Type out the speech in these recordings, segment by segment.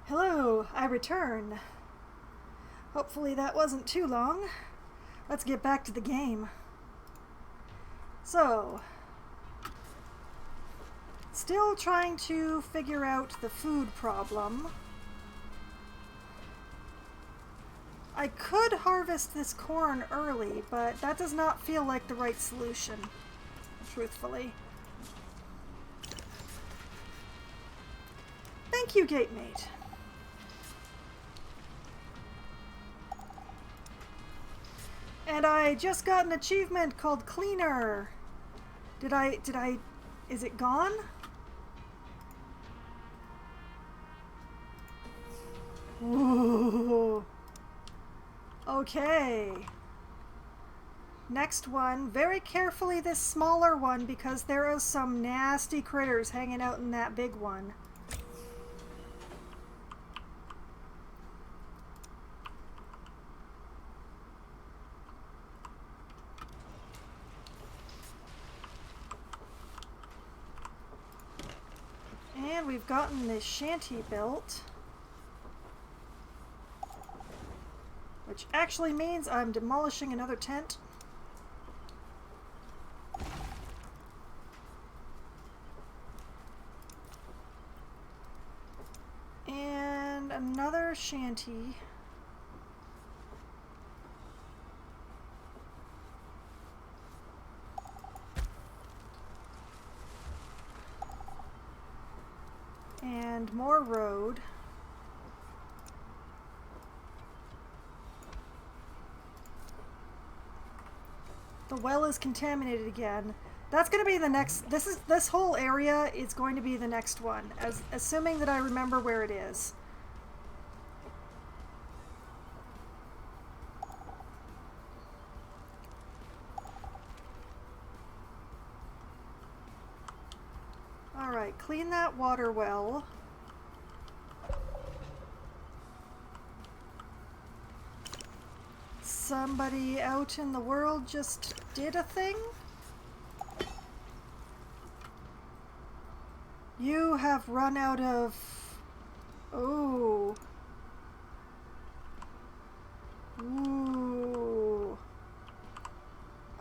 Hello, I return. Hopefully that wasn't too long. Let's get back to the game. So, still trying to figure out the food problem. I could harvest this corn early, but that does not feel like the right solution, truthfully. Thank you, Gatemate. And I just got an achievement called Cleaner. Is it gone? Ooh. Okay. Next one, very carefully this smaller one because there are some nasty critters hanging out in that big one. And we've gotten this shanty built, which actually means I'm demolishing another tent. And another shanty. And more road. The well is contaminated again. That's going to be the next. This whole area is going to be the next one, assuming that I remember where it is. All right, clean that water well. Somebody out in the world just did a thing? You have run out of... Oh. Ooh.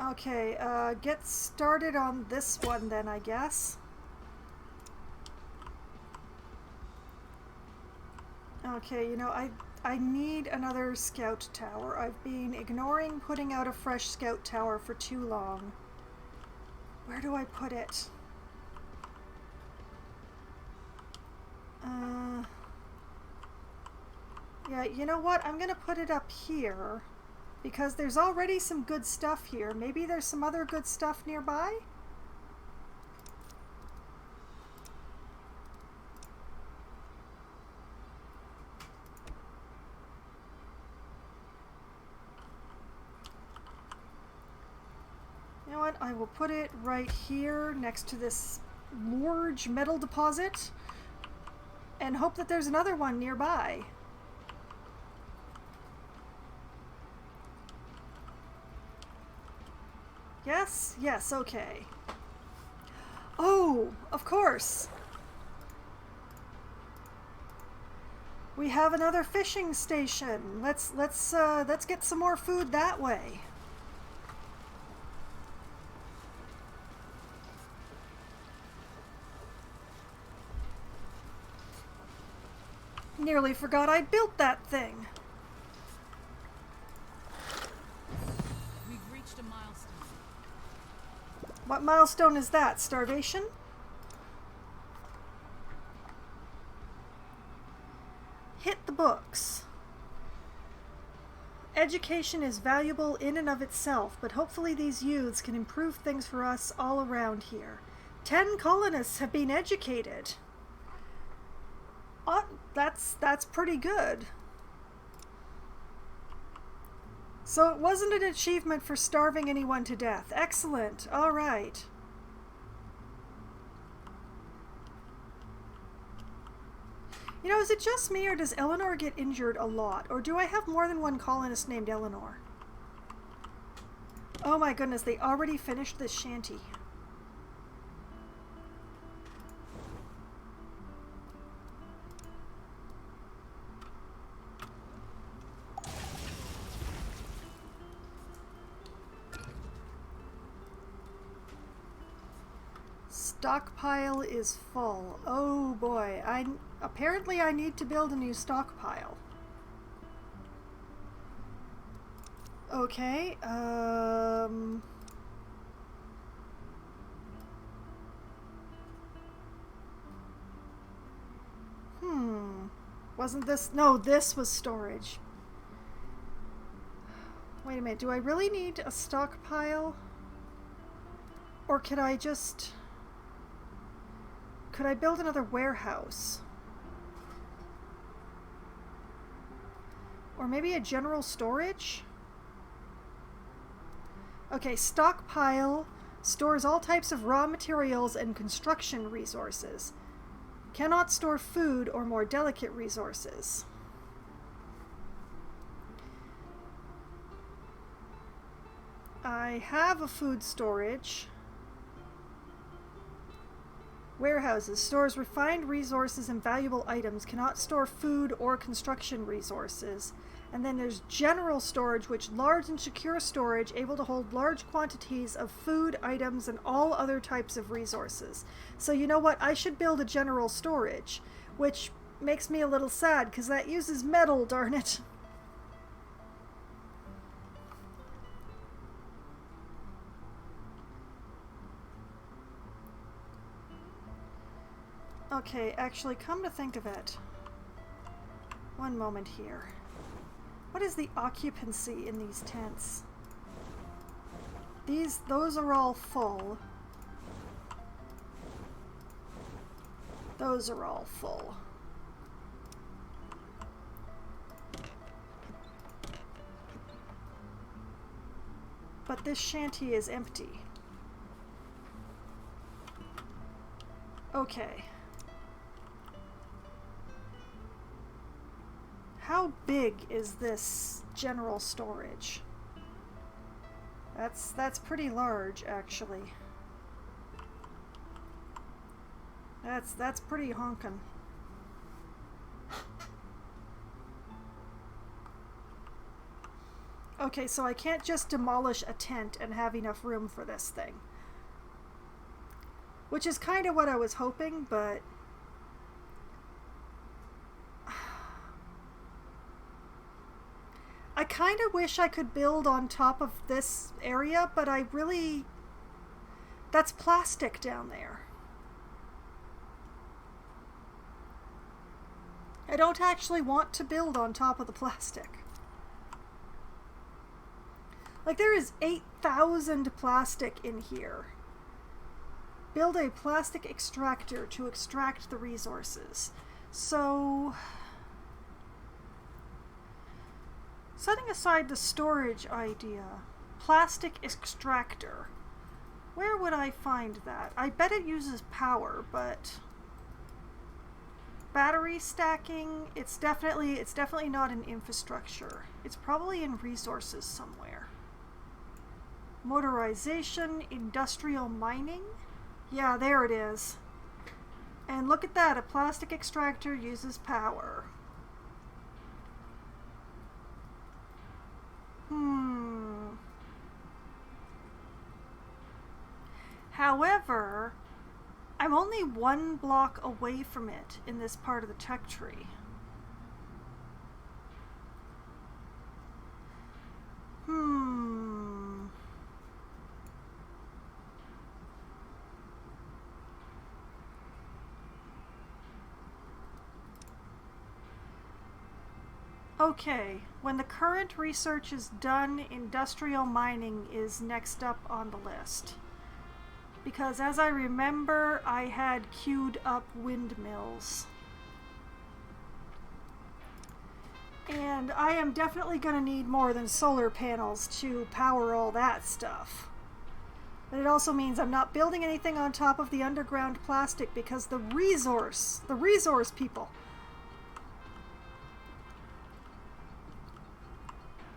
Okay, get started on this one then, I guess. Okay, you know, I need another scout tower. I've been ignoring putting out a fresh scout tower for too long. Where do I put it? Yeah, you know what? I'm gonna put it up here because there's already some good stuff here. Maybe there's some other good stuff nearby? You know what? I will put it right here next to this large metal deposit and hope that there's another one nearby. Yes? Yes, okay. Oh, of course. We have another fishing station. Let's get some more food that way. Nearly forgot I'd built that thing. We've reached a milestone. What milestone is that? Starvation? Hit the books. Education is valuable in and of itself, but hopefully these youths can improve things for us all around here. 10 colonists have been educated. That's pretty good. So it wasn't an achievement for starving anyone to death. Excellent. All right. You know, is it just me or does Eleanor get injured a lot? Or do I have more than one colonist named Eleanor? Oh my goodness, they already finished this shanty. stockpile is full. Oh boy, apparently I need to build a new stockpile. Okay, wasn't this, no, this was storage. Wait a minute, do I really need a stockpile? Or could I build another warehouse? Or maybe a general storage? Okay, stockpile stores all types of raw materials and construction resources. Cannot store food or more delicate resources. I have a food storage. Warehouses stores refined resources and valuable items, cannot store food or construction resources. And then there's general storage, which large and secure storage, able to hold large quantities of food, items, and all other types of resources. So you know what? I should build a general storage, which makes me a little sad because that uses metal, darn it. Okay, actually, come to think of it. One moment here. What is the occupancy in these tents? Those are all full. Those are all full. But this shanty is empty. Okay. How big is this general storage? That's pretty large, actually. That's pretty honkin'. Okay, so I can't just demolish a tent and have enough room for this thing. Which is kind of what I was hoping, but I kind of wish I could build on top of this area, but that's plastic down there. I don't actually want to build on top of the plastic. Like, there is 8,000 plastic in here. Build a plastic extractor to extract the resources. So, setting aside the storage idea, plastic extractor. Where would I find that? I bet it uses power, but battery stacking, it's definitely not in infrastructure. It's probably in resources somewhere. Motorization, industrial mining. Yeah, there it is. And look at that, a plastic extractor uses power. However, I'm only 1 block away from it in this part of the tech tree. Okay, when the current research is done, industrial mining is next up on the list. Because as I remember, I had queued up windmills. And I am definitely going to need more than solar panels to power all that stuff. But it also means I'm not building anything on top of the underground plastic because the resource people.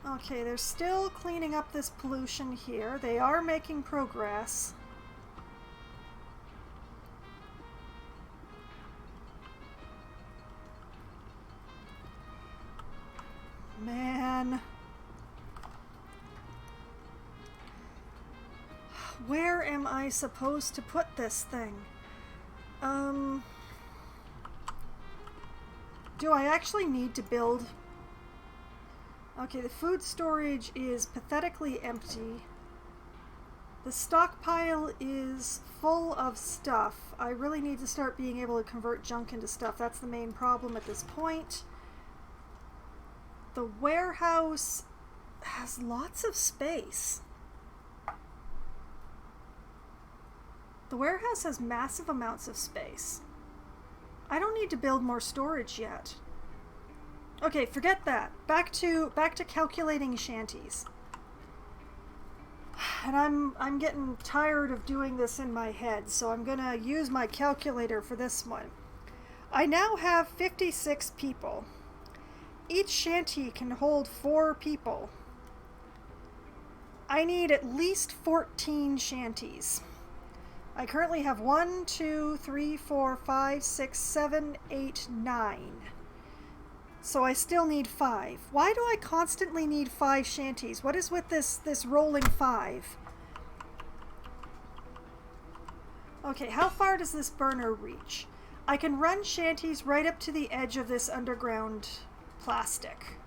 Okay, they're still cleaning up this pollution here. They are making progress. Man. Where am I supposed to put this thing? Um... Do I actually need to build... Okay, the food storage is pathetically empty. The stockpile is full of stuff. I really need to start being able to convert junk into stuff. That's the main problem at this point. The warehouse has lots of space. The warehouse has massive amounts of space. I don't need to build more storage yet. Okay, forget that. Back to calculating shanties. And I'm getting tired of doing this in my head, so I'm gonna use my calculator for this one. I now have 56 people. Each shanty can hold 4 people. I need at least 14 shanties. I currently have 1, 2, 3, 4, 5, 6, 7, 8, 9. So I still need 5. Why do I constantly need 5 shanties? What is with this rolling 5? Okay, how far does this burner reach? I can run shanties right up to the edge of this underground plastic.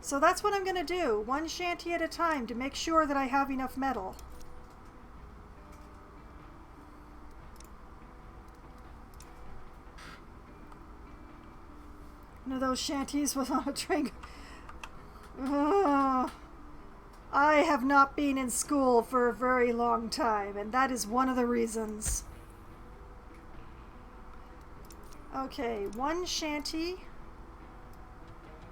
So that's what I'm going to do, 1 shanty at a time to make sure that I have enough metal. One of those shanties was on a train. Ugh. I have not been in school for a very long time, and that is one of the reasons. Okay, 1 shanty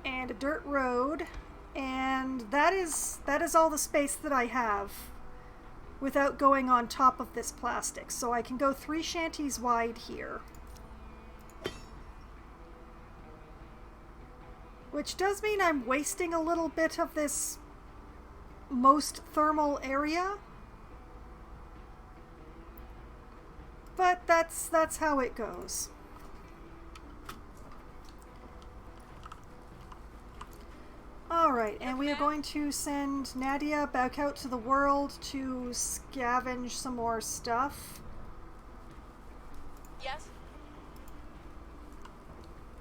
and a dirt road, and that is all the space that I have without going on top of this plastic. So I can go 3 shanties wide here. Which does mean I'm wasting a little bit of this most thermal area. But that's how it goes. Alright, and we are going to send Nadia back out to the world to scavenge some more stuff. Yes?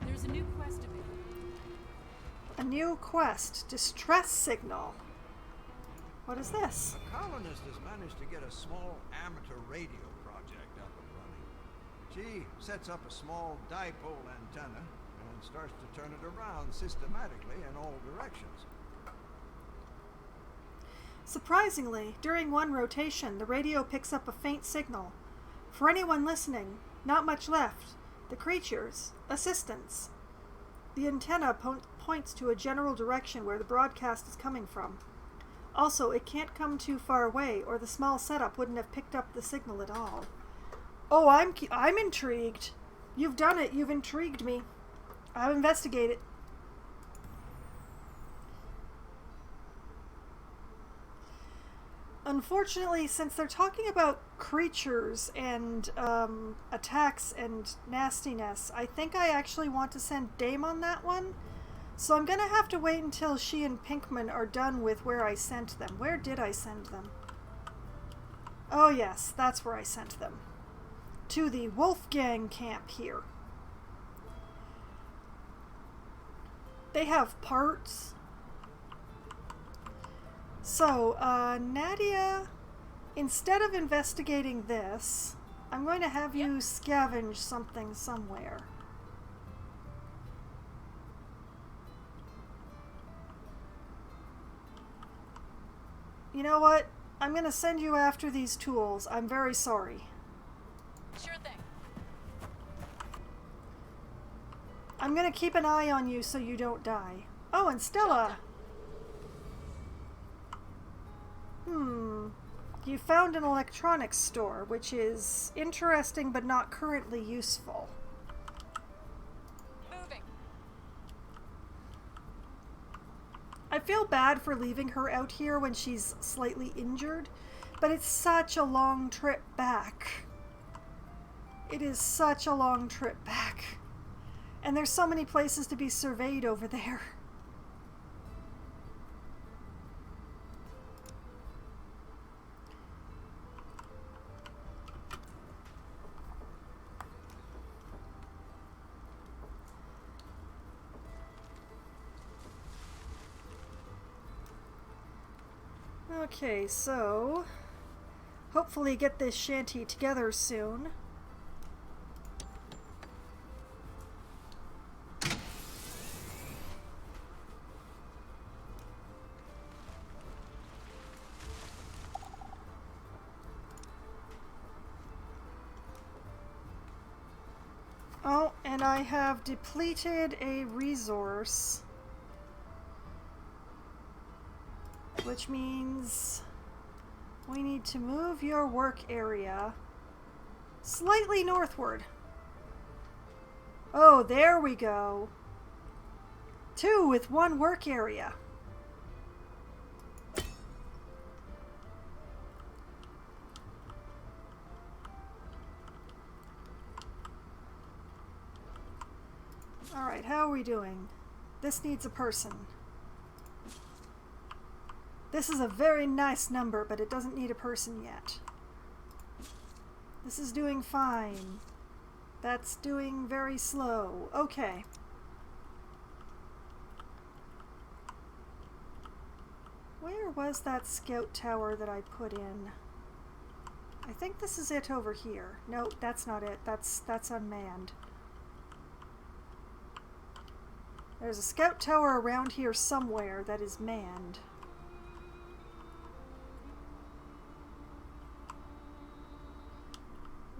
There's a new quest available. A new quest. Distress signal. What is this? A colonist has managed to get a small amateur radio project up and running. She sets up a small dipole antenna and starts to turn it around systematically in all directions. Surprisingly, during one rotation, the radio picks up a faint signal. For anyone listening, not much left. The creatures, assistance. The antenna points to a general direction where the broadcast is coming from. Also, it can't come too far away, or the small setup wouldn't have picked up the signal at all. Oh, I'm intrigued. You've done it. You've intrigued me. I'll investigate it. Unfortunately, since they're talking about creatures and attacks and nastiness, I think I actually want to send Dame on that one. So I'm going to have to wait until she and Pinkman are done with where I sent them. Where did I send them? Oh yes, that's where I sent them. To the Wolfgang camp here. They have parts. So, Nadia, instead of investigating this, I'm going to have you scavenge something somewhere. You know what? I'm going to send you after these tools. I'm very sorry. Sure thing. I'm going to keep an eye on you so you don't die. Oh, and Stella. You found an electronics store, which is interesting but not currently useful. Moving. I feel bad for leaving her out here when she's slightly injured, but it's such a long trip back. It is such a long trip back. And there's so many places to be surveyed over there. Okay, so hopefully get this shanty together soon. Oh, and I have depleted a resource, which means we need to move your work area slightly northward. Oh, there we go. 2 with 1 work area. Alright, how are we doing? This needs a person. This is a very nice number, but it doesn't need a person yet. This is doing fine. That's doing very slow. Okay. Where was that scout tower that I put in? I think this is it over here. No, that's not it. That's unmanned. There's a scout tower around here somewhere that is manned.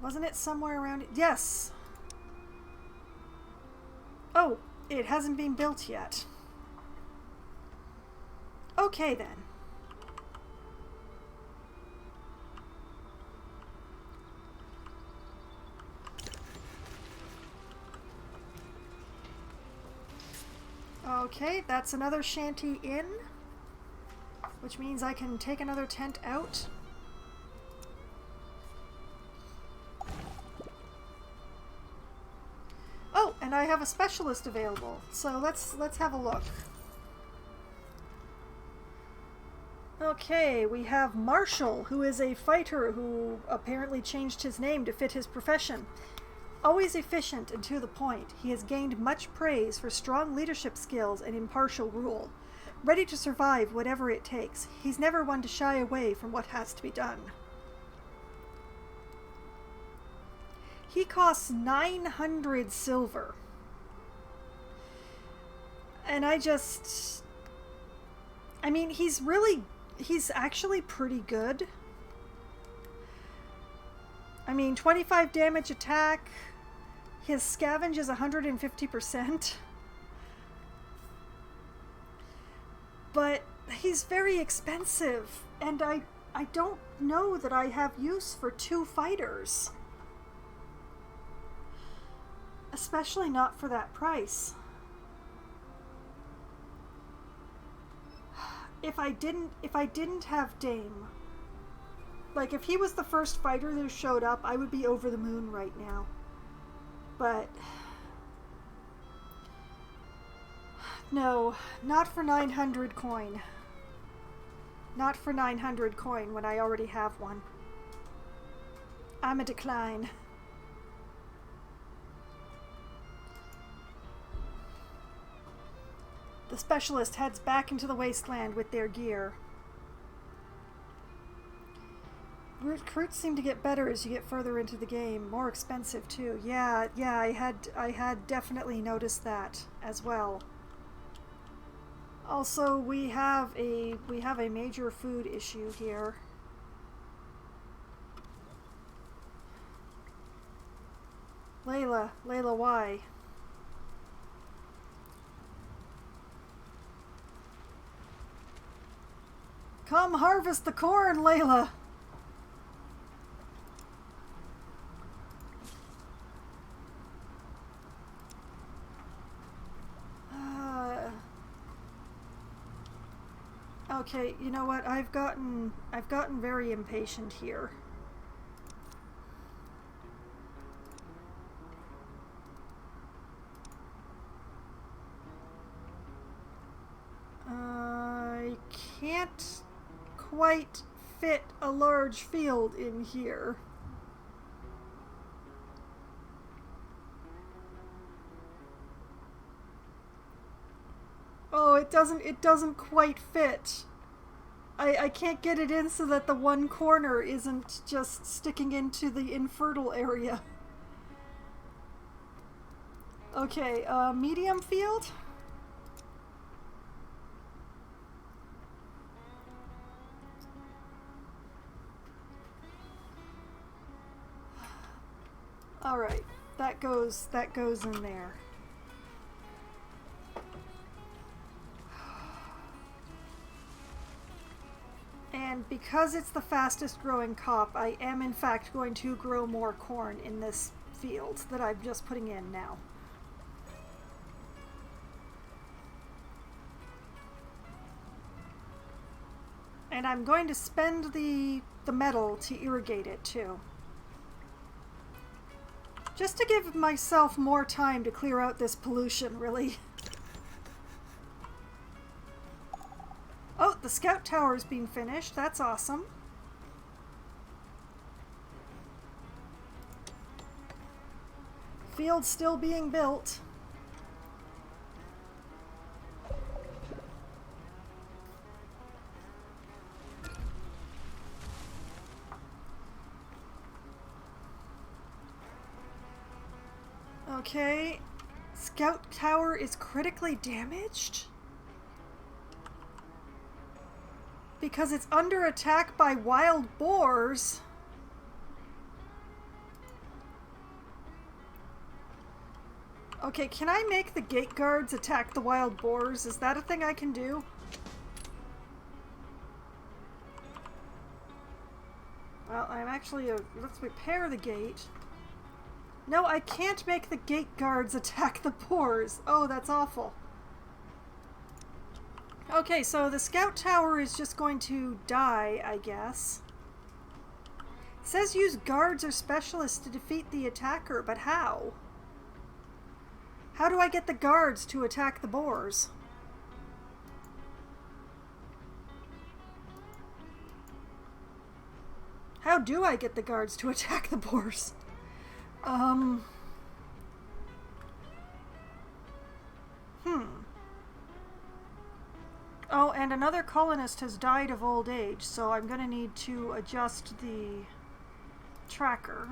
Wasn't it somewhere around it? Yes! Oh, it hasn't been built yet. Okay then. Okay, that's another shanty in, which means I can take another tent out. Oh, and I have a specialist available, so let's have a look. Okay, we have Marshall, who is a fighter who apparently changed his name to fit his profession. Always efficient and to the point, he has gained much praise for strong leadership skills and impartial rule. Ready to survive whatever it takes, he's never one to shy away from what has to be done. He costs 900 silver. And I mean, he's actually pretty good. I mean, 25 damage attack. His scavenge is 150%. But he's very expensive, and I don't know that I have use for 2 fighters. Especially not for that price. If I didn't have Dame, like if he was the first fighter who showed up, I would be over the moon right now. But no, not for 900 coin. Not for 900 coin when I already have one. I'm a decline. The specialist heads back into the wasteland with their gear. Recruits seem to get better as you get further into the game. More expensive too. Yeah, I had definitely noticed that as well. Also, we have a major food issue here. Layla, why? Come harvest the corn, Layla! Okay, you know what? I've gotten very impatient here. I can't quite fit a large field in here. Oh, it doesn't quite fit. I can't get it in so that the one corner isn't just sticking into the infertile area. Okay, medium field? Alright, that goes in there. And because it's the fastest growing crop, I am in fact going to grow more corn in this field that I'm just putting in now. And I'm going to spend the metal to irrigate it too. Just to give myself more time to clear out this pollution, really. Oh, the scout tower's being finished. That's awesome. Field's still being built. Okay. Scout tower is critically damaged? Because it's under attack by wild boars. Okay, can I make the gate guards attack the wild boars? Is that a thing I can do? Well, I'm actually let's repair the gate. No, I can't make the gate guards attack the boars. Oh, that's awful. Okay, so the scout tower is just going to die, I guess. It says use guards or specialists to defeat the attacker, but how? How do I get the guards to attack the boars? How do I get the guards to attack the boars? Oh, and another colonist has died of old age, so I'm going to need to adjust the tracker.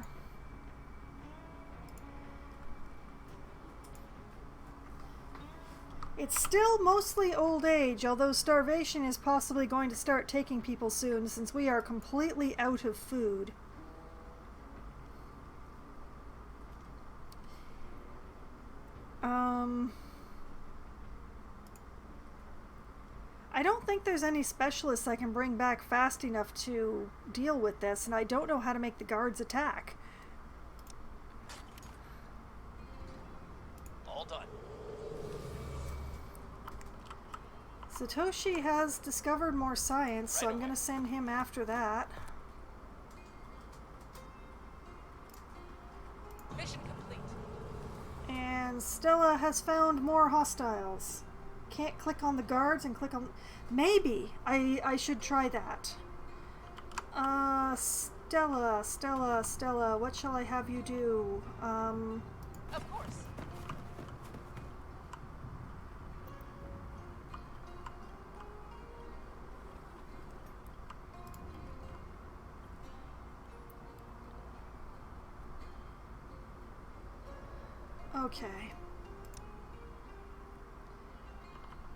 It's still mostly old age, although starvation is possibly going to start taking people soon since we are completely out of food. I don't think there's any specialists I can bring back fast enough to deal with this, and I don't know how to make the guards attack. All done. Satoshi has discovered more science, so I'm going to send him after that. Mission complete. And Stella has found more hostiles. Can't click on the guards and click on... Maybe I should try that. Stella, what shall I have you do? Of course. Okay.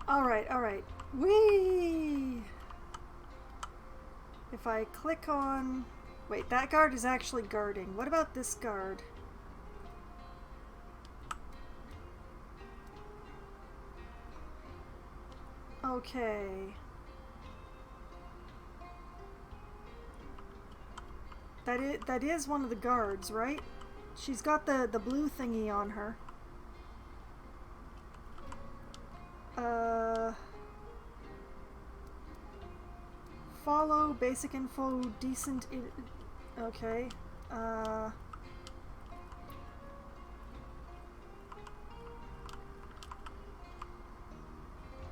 Alright. Whee! If I click on... Wait, that guard is actually guarding. What about this guard? Okay. That is one of the guards, right? She's got the blue thingy on her. Follow, basic info, decent... Okay.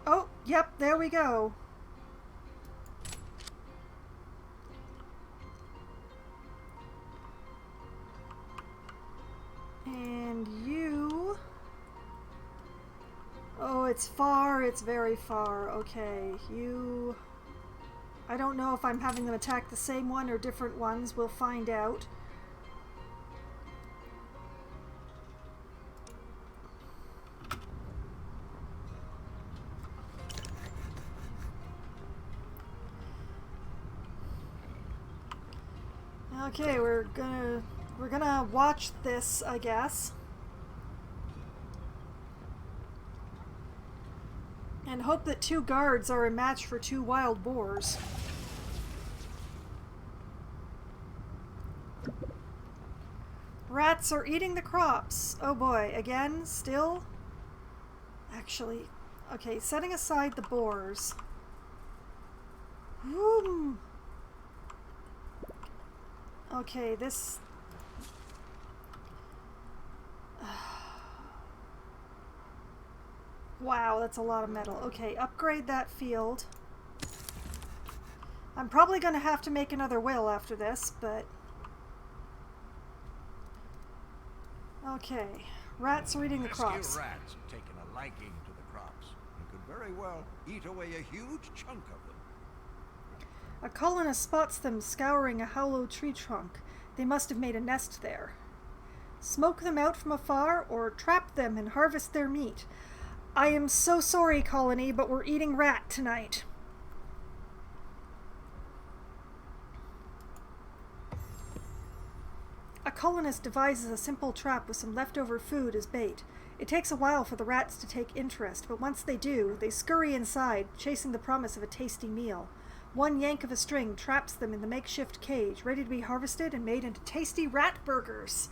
Oh, yep, there we go. And you... Oh, it's far, it's very far. Okay, you... I don't know if I'm having them attack the same one or different ones. We'll find out. Okay, we're gonna watch this, I guess. And hope that 2 guards are a match for 2 wild boars. Rats are eating the crops. Oh boy, again, still? Actually, okay, setting aside the boars. Whoom. Okay, this... Wow, that's a lot of metal. Okay, upgrade that field. I'm probably going to have to make another will after this, but... Okay, rats are eating the crops. Pesky rats have taken a liking to the crops and could very well eat away a huge chunk of them. A colonist spots them scouring a hollow tree trunk. They must have made a nest there. Smoke them out from afar or trap them and harvest their meat. I am so sorry, colony, but we're eating rat tonight. A colonist devises a simple trap with some leftover food as bait. It takes a while for the rats to take interest, but once they do, they scurry inside, chasing the promise of a tasty meal. One yank of a string traps them in the makeshift cage, ready to be harvested and made into tasty rat burgers.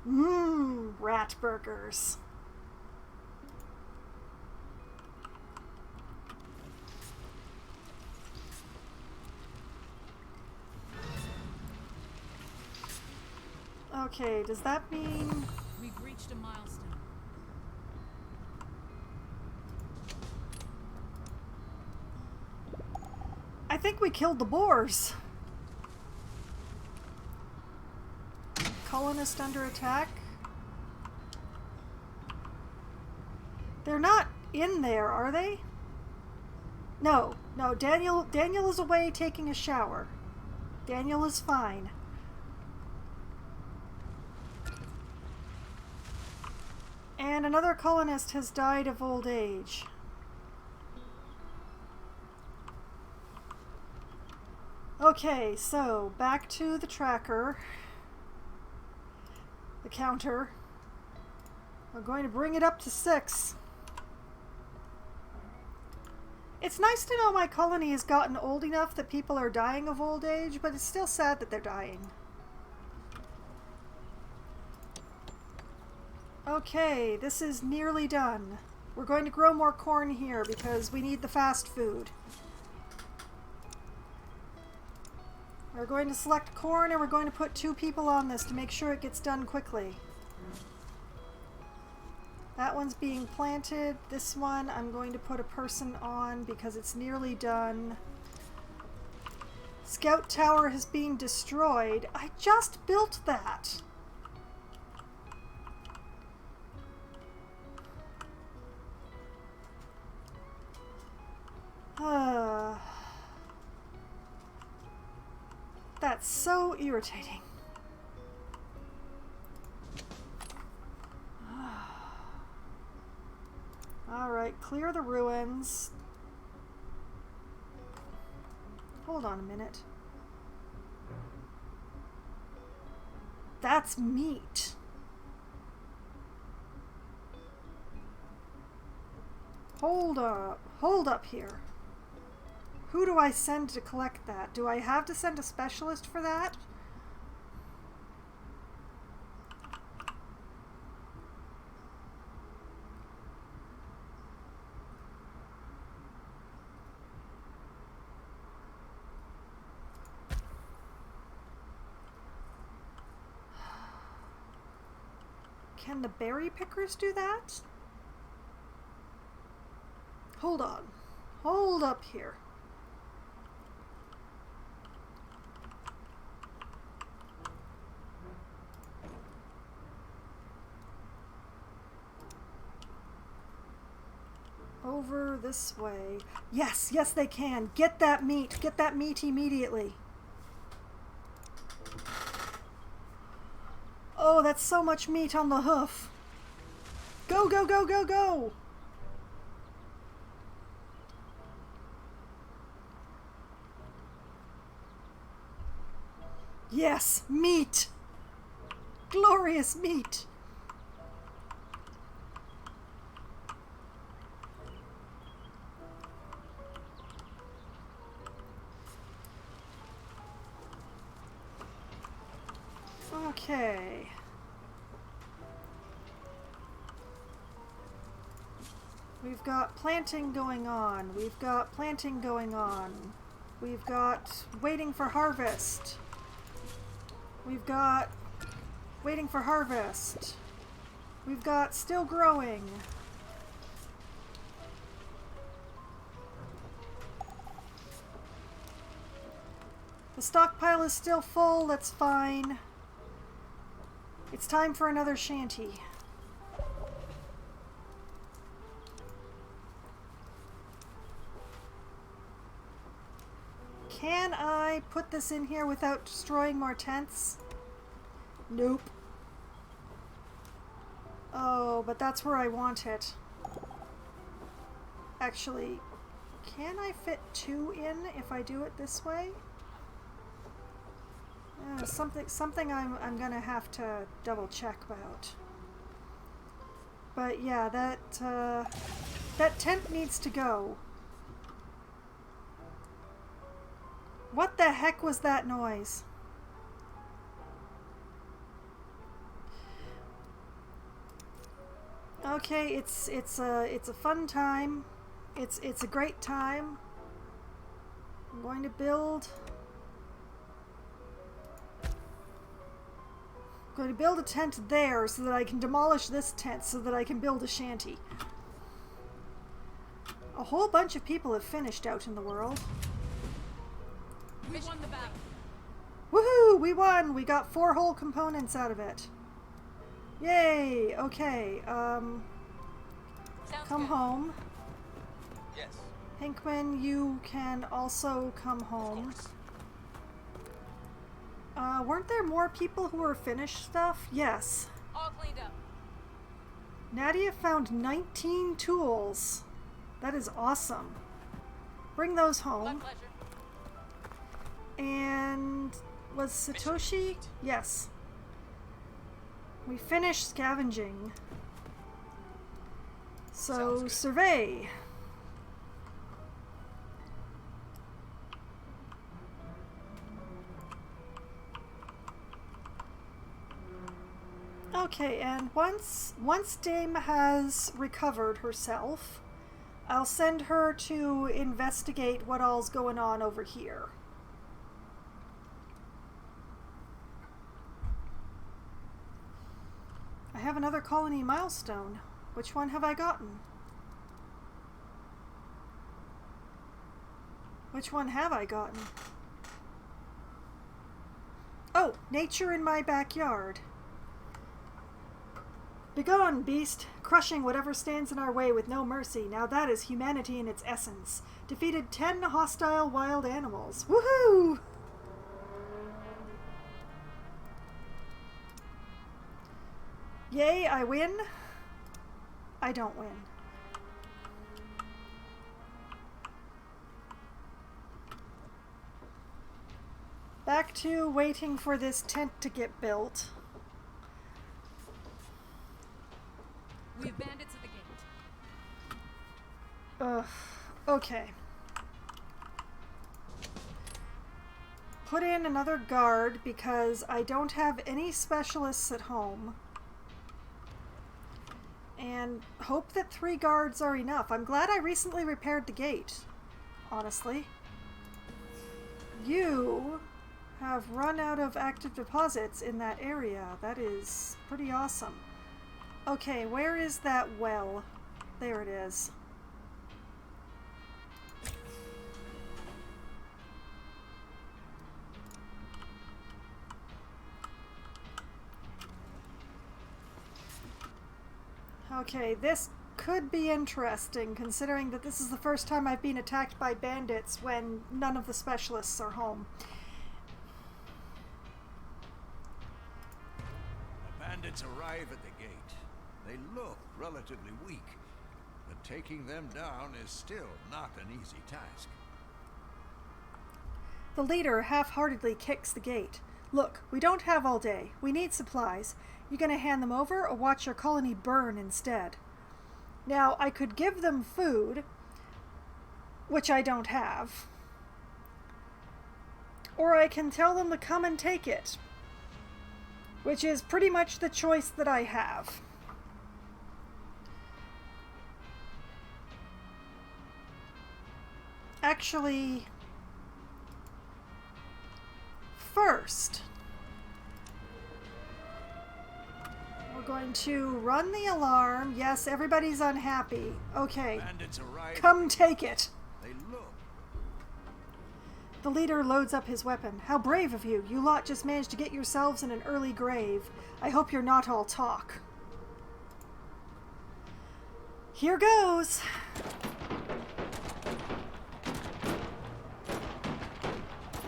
Mmm, rat burgers. Okay, does that mean... We've reached a milestone. I think we killed the boars. Colonist under attack. They're not in there, are they? No, no, Daniel is away taking a shower. Daniel is fine. And another colonist has died of old age. Okay, so back to the tracker. The counter. We're going to bring it up to 6. It's nice to know my colony has gotten old enough that people are dying of old age, but it's still sad that they're dying. Okay, this is nearly done. We're going to grow more corn here because we need the fast food. We're going to select corn and we're going to put 2 people on this to make sure it gets done quickly. That one's being planted. This one I'm going to put a person on because it's nearly done. Scout tower is being destroyed. I just built that. That's so irritating. Alright, clear the ruins. Hold on a minute. That's meat. Hold up. Hold up here. Who do I send to collect that? Do I have to send a specialist for that? Can the berry pickers do that? Hold on. Hold up here. over this way. Yes, yes they can. Get that meat. Get that meat immediately. Oh, that's so much meat on the hoof. Go, go, go, go, go! Yes, meat! Glorious meat! Okay. We've got planting going on. We've got planting going on. We've got waiting for harvest. We've got waiting for harvest. We've got still growing. The stockpile is still full, that's fine. It's time for another shanty. Can I put this in here without destroying more tents? Nope. Oh, but that's where I want it. Actually, can I fit 2 in if I do it this way? Something I'm gonna have to double check about. But yeah, that tent needs to go. What the heck was that noise? Okay, it's a fun time. It's a great time. I'm going to build a tent there so that I can demolish this tent so that I can build a shanty. A whole bunch of people have finished out in the world. We won the battle. Woohoo! We won! We got 4 whole components out of it. Yay! Okay, Sounds come good. home. Yes. Hinkman, you can also come Of home. course. Weren't there more people who were finished stuff? Yes. All cleaned up. Nadia found 19 tools. That is awesome. Bring those My home. pleasure. And was Satoshi? Yes. We finished scavenging. So Sounds good. survey. Okay, and once Dame has recovered herself, I'll send her to investigate what all's going on over here. I have another colony milestone. Which one have I gotten? Which one have I gotten? Oh, nature in my backyard. Begone, beast, crushing whatever stands in our way with no mercy. Now that is humanity in its essence. Defeated 10 hostile wild animals. Woohoo! Yay, I win. I don't win. Back to waiting for this tent to get built. We have bandits at the gate. Okay. Put in another guard because I don't have any specialists at home. And hope that 3 guards are enough. I'm glad I recently repaired the gate, honestly. You have run out of active deposits in that area. That is pretty awesome. Okay, where is that well? There it is. Okay, this could be interesting, considering that this is the first time I've been attacked by bandits when none of the specialists are home. The bandits arrive at the gate. They look relatively weak, but taking them down is still not an easy task. The leader half-heartedly kicks the gate. Look, we don't have all day. We need supplies. You gonna hand them over or watch your colony burn instead? Now, I could give them food, which I don't have. Or I can tell them to come and take it, which is pretty much the choice that I have. Actually, first, we're going to run the alarm. Yes, everybody's unhappy. Okay, Bandits arrive. come take it. They look. The leader loads up his weapon. How brave of you. You lot just managed to get yourselves in an early grave. I hope you're not all talk. Here goes.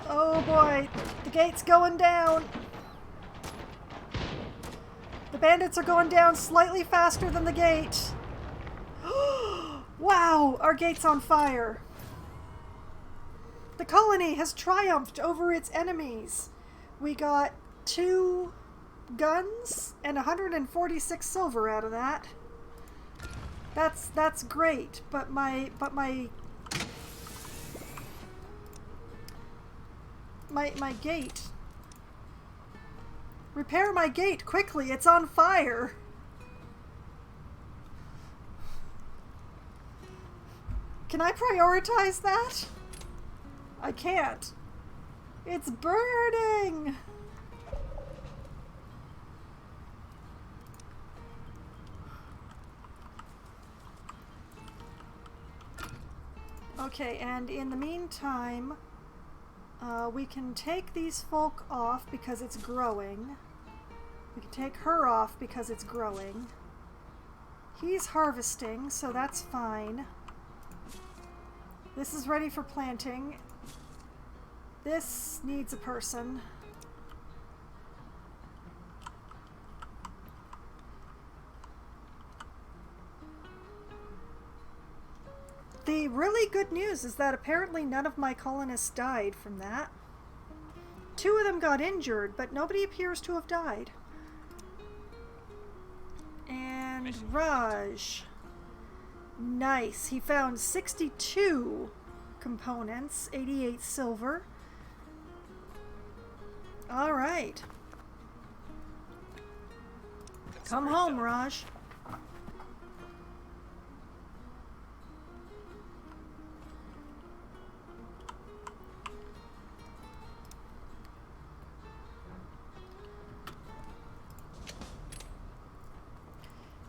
Oh boy, the gate's going down. The bandits are going down slightly faster than the gate. Wow, our gate's on fire. The colony has triumphed over its enemies. We got 2 guns and 146 silver out of that. That's great, but my gate. Repair my gate quickly, it's on fire. Can I prioritize that? I can't. It's burning. Okay, and in the meantime, we can take these folk off because it's growing. We can take her off because it's growing. He's harvesting, so that's fine. This is ready for planting. This needs a person. The really good news is that apparently none of my colonists died from that. 2 of them got injured, but nobody appears to have died. And Raj. Nice. He found 62 components, 88 silver. All right. Come home, Raj.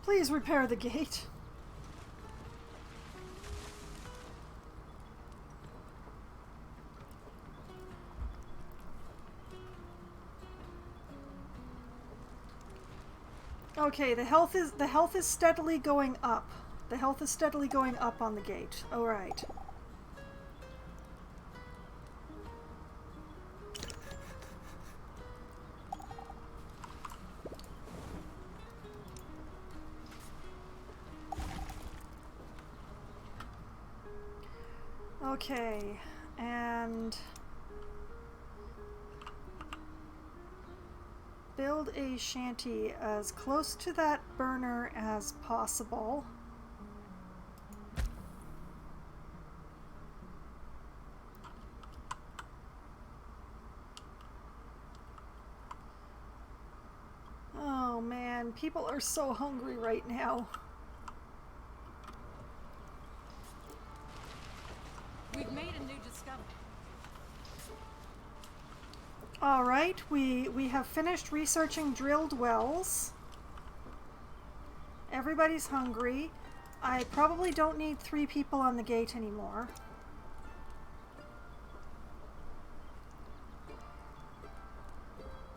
Please repair the gate. Okay, the health is steadily going up. The health is steadily going up on the gate. All right. Okay, and build a shanty as close to that burner as possible. Oh man, people are so hungry right now. We've made a new discovery. All right, we have finished researching drilled wells. Everybody's hungry. I probably don't need 3 people on the gate anymore.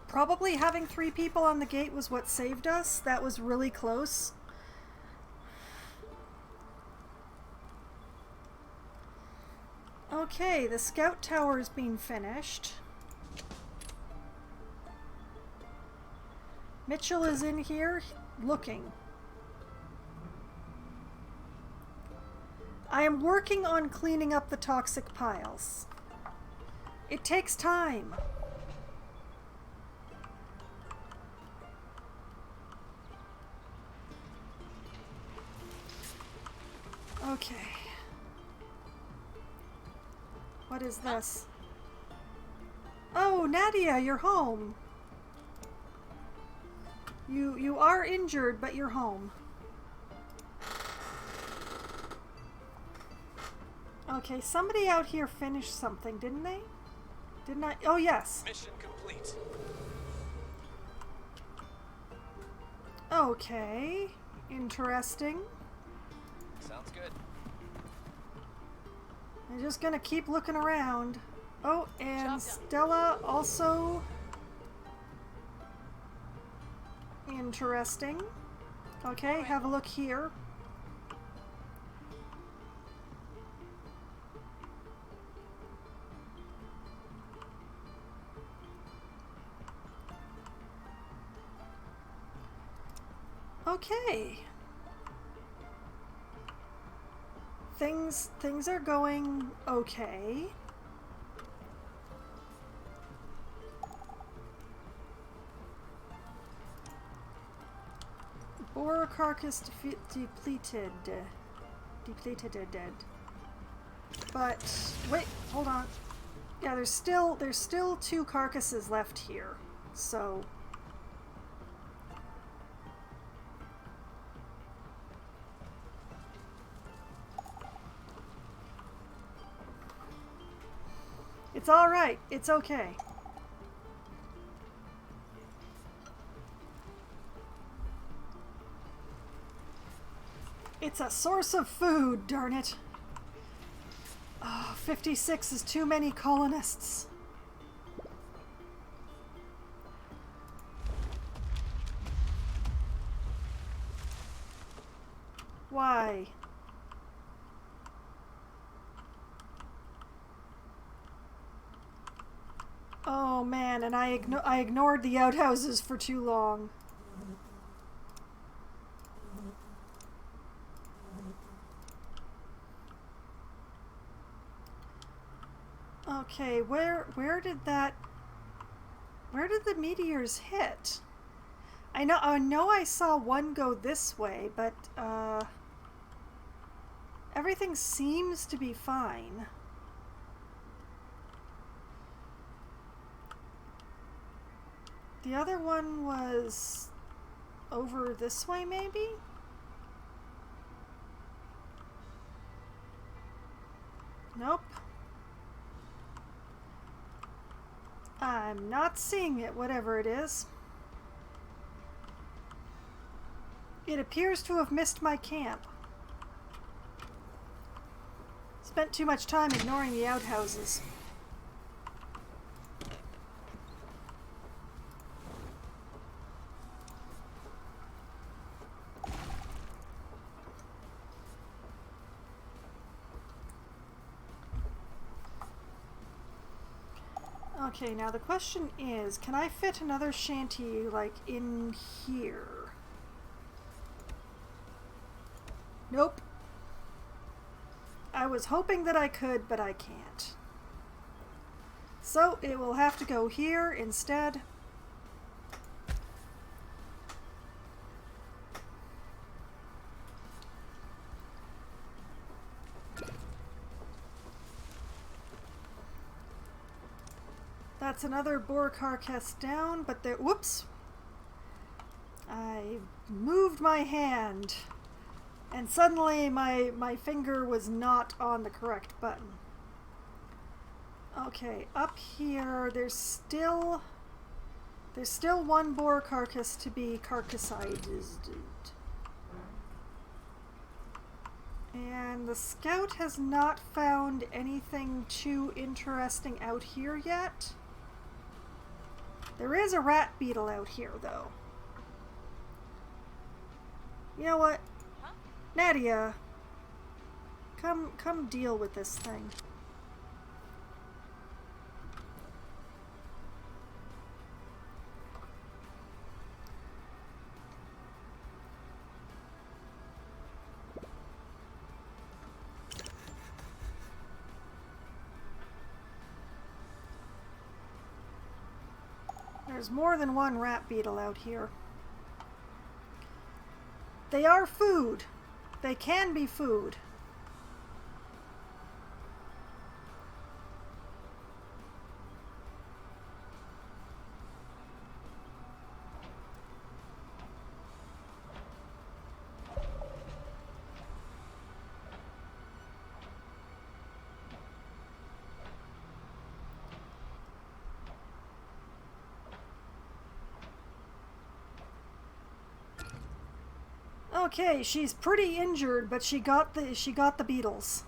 Probably having 3 people on the gate was what saved us. That was really close. Okay, the scout tower is being finished. Mitchell is in here looking. I am working on cleaning up the toxic piles. It takes time. Okay. What is this? Oh, Nadia, you're home. You are injured, but you're home. Okay, somebody out here finished something, didn't they? Didn't I? Oh, yes. Mission complete. Okay. Interesting. Sounds good. I'm just gonna keep looking around. Oh, and Job done. Stella also... Interesting. Okay, have a look here. Okay. Things are going okay. Boar carcass depleted. Dead. But wait, hold on. Yeah, there's still 2 carcasses left here. So it's all right. It's okay. It's a source of food, darn it. Oh, 56 is too many colonists. Why? Oh man, and I ignored the outhouses for too long. Okay, where did the meteors hit? I know I saw one go this way, but everything seems to be fine. The other one was over this way, maybe? Nope. I'm not seeing it, whatever it is. It appears to have missed my camp. Spent too much time ignoring the outhouses. Okay, now the question is, can I fit another shanty, like, in here? Nope. I was hoping that I could, but I can't. So, it will have to go here instead. That's another boar carcass down, but there... Whoops! I moved my hand, and suddenly my finger was not on the correct button. Okay, up here, there's still one boar carcass to be carcassized. And the scout has not found anything too interesting out here yet. There is a rat beetle out here, though. You know what? Huh? Nadia, come deal with this thing. There's more than one rat beetle out here. They are food. They can be food. Okay, she's pretty injured, but she got the beetles.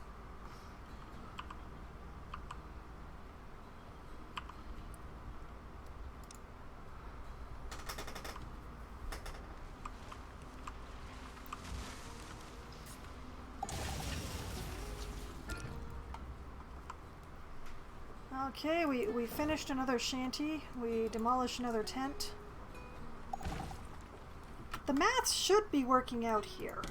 Okay, we finished another shanty. We demolished another tent. The math should be working out here.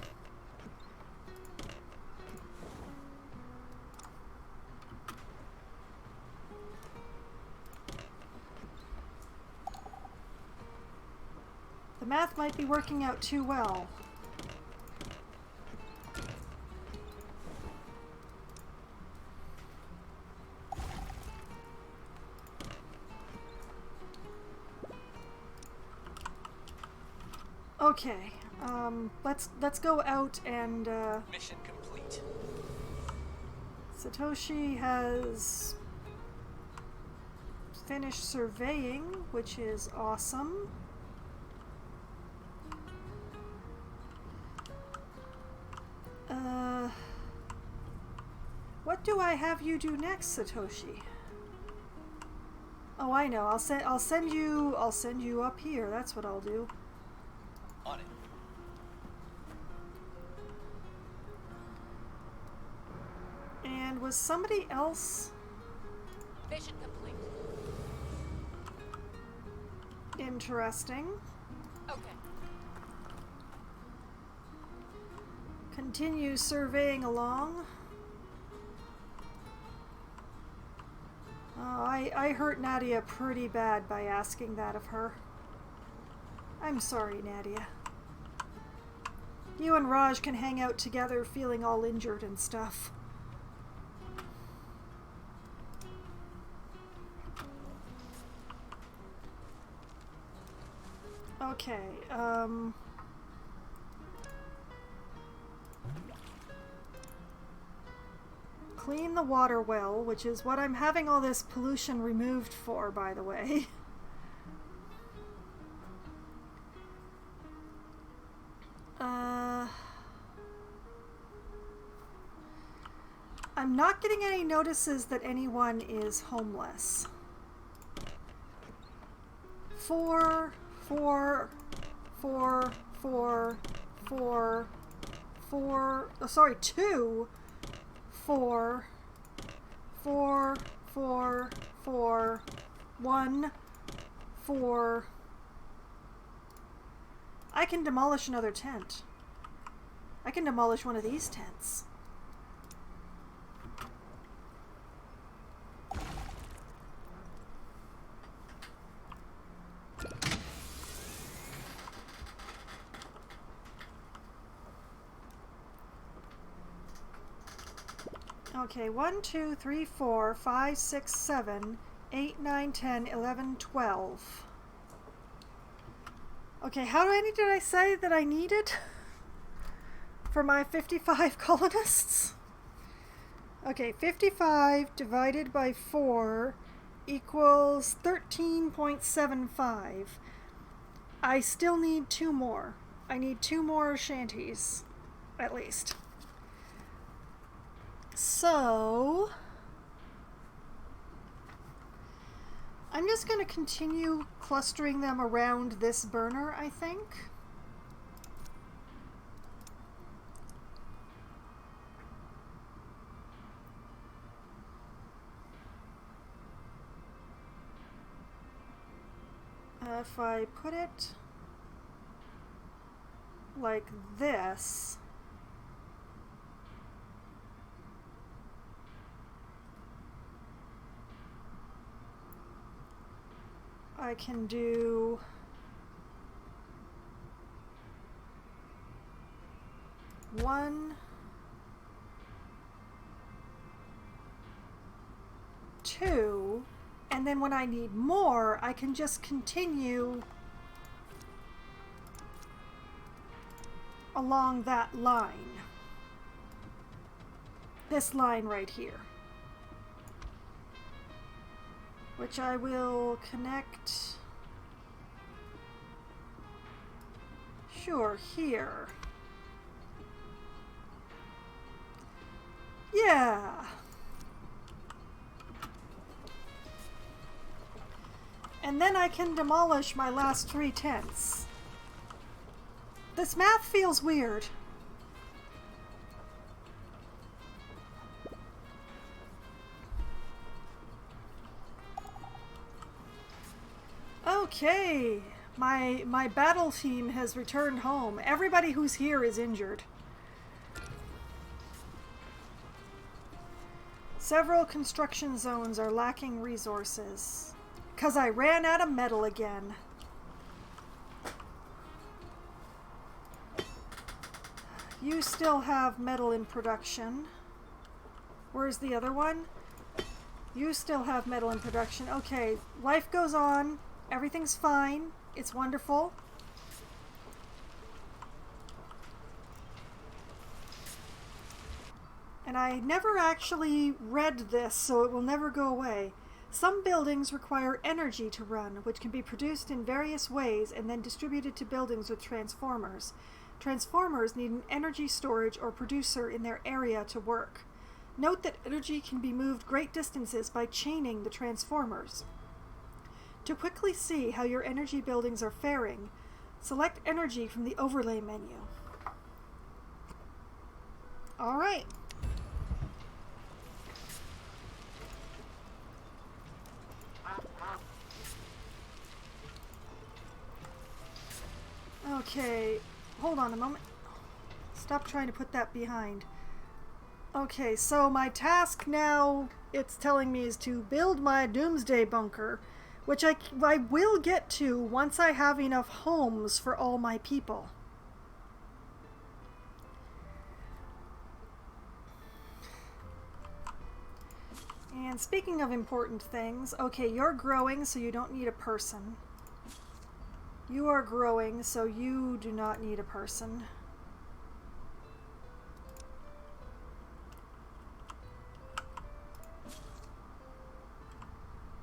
The math might be working out too well. Okay, let's go out and Mission complete. Satoshi has finished surveying, which is awesome. What do I have you do next, Satoshi? Oh, I know. I'll send you up here. That's what I'll do. On it. And was somebody else Mission complete. interesting? Okay. Continue surveying along. Oh, I hurt Nadia pretty bad by asking that of her. I'm sorry, Nadia. You and Raj can hang out together feeling all injured and stuff. Okay, clean the water well, which is what I'm having all this pollution removed for, by the way. I'm not getting any notices that anyone is homeless. 4, 4, 4, 4, 4, 4, oh, sorry, 2, 4, 4, 4, 4, 1, 4. I can demolish another tent. I can demolish one of these tents. Okay, 1, 2, 3, 4, 5, 6, 7, 8, 9, 10, 11, 12. Okay, how many did I say that I needed for my 55 colonists? Okay, 55 divided by 4 equals 13.75. I still need 2 more. I need 2 more shanties, at least. So I'm just going to continue clustering them around this burner, I think. If I put it like this, I can do... one, two, and then when I need more, I can just continue along that line. This line right here. Which I will connect, sure, here. Yeah. And then I can demolish my last 3 tents. This math feels weird. Okay. My battle team has returned home. Everybody who's here is injured. Several construction zones are lacking resources. 'Cause I ran out of metal again. You still have metal in production. Where's the other one? You still have metal in production. Okay, life goes on. Everything's fine. It's wonderful. And I never actually read this, so it will never go away. Some buildings require energy to run, which can be produced in various ways and then distributed to buildings with transformers. Transformers need an energy storage or producer in their area to work. Note that energy can be moved great distances by chaining the transformers. To quickly see how your energy buildings are faring, select energy from the overlay menu. All right. Okay, hold on a moment. Stop trying to put that behind. Okay, so my task now, it's telling me, is to build my doomsday bunker, which I will get to once I have enough homes for all my people. And speaking of important things, okay, you're growing, so you don't need a person. You are growing, so you do not need a person.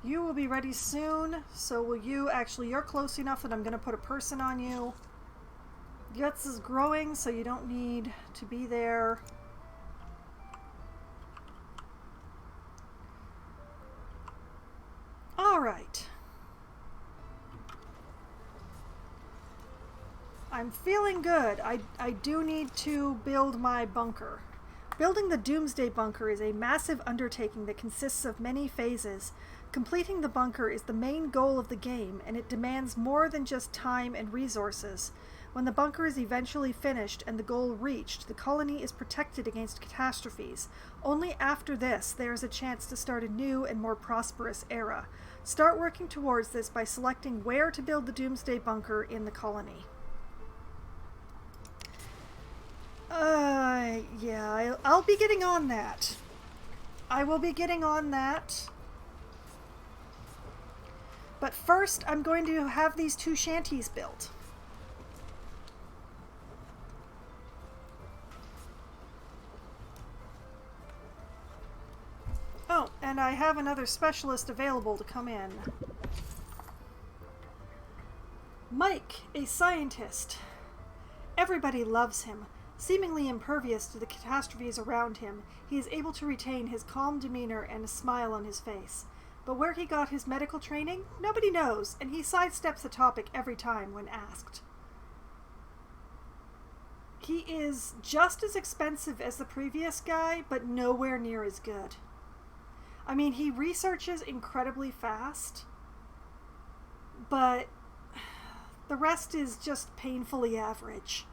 You will be ready soon, so will you. Actually, you're close enough that I'm going to put a person on you. Guts is growing, so you don't need to be there. All right. I'm feeling good. I do need to build my bunker. Building the Doomsday Bunker is a massive undertaking that consists of many phases. Completing the bunker is the main goal of the game, and it demands more than just time and resources. When the bunker is eventually finished and the goal reached, the colony is protected against catastrophes. Only after this, there is a chance to start a new and more prosperous era. Start working towards this by selecting where to build the Doomsday Bunker in the colony. Yeah, I'll be getting on that. I will be getting on that. But first, I'm going to have these 2 shanties built. Oh, and I have another specialist available to come in. Mike, a scientist. Everybody loves him. Seemingly impervious to the catastrophes around him, he is able to retain his calm demeanor and a smile on his face. But where he got his medical training, nobody knows, and he sidesteps the topic every time when asked. He is just as expensive as the previous guy, but nowhere near as good. I mean, he researches incredibly fast, but the rest is just painfully average.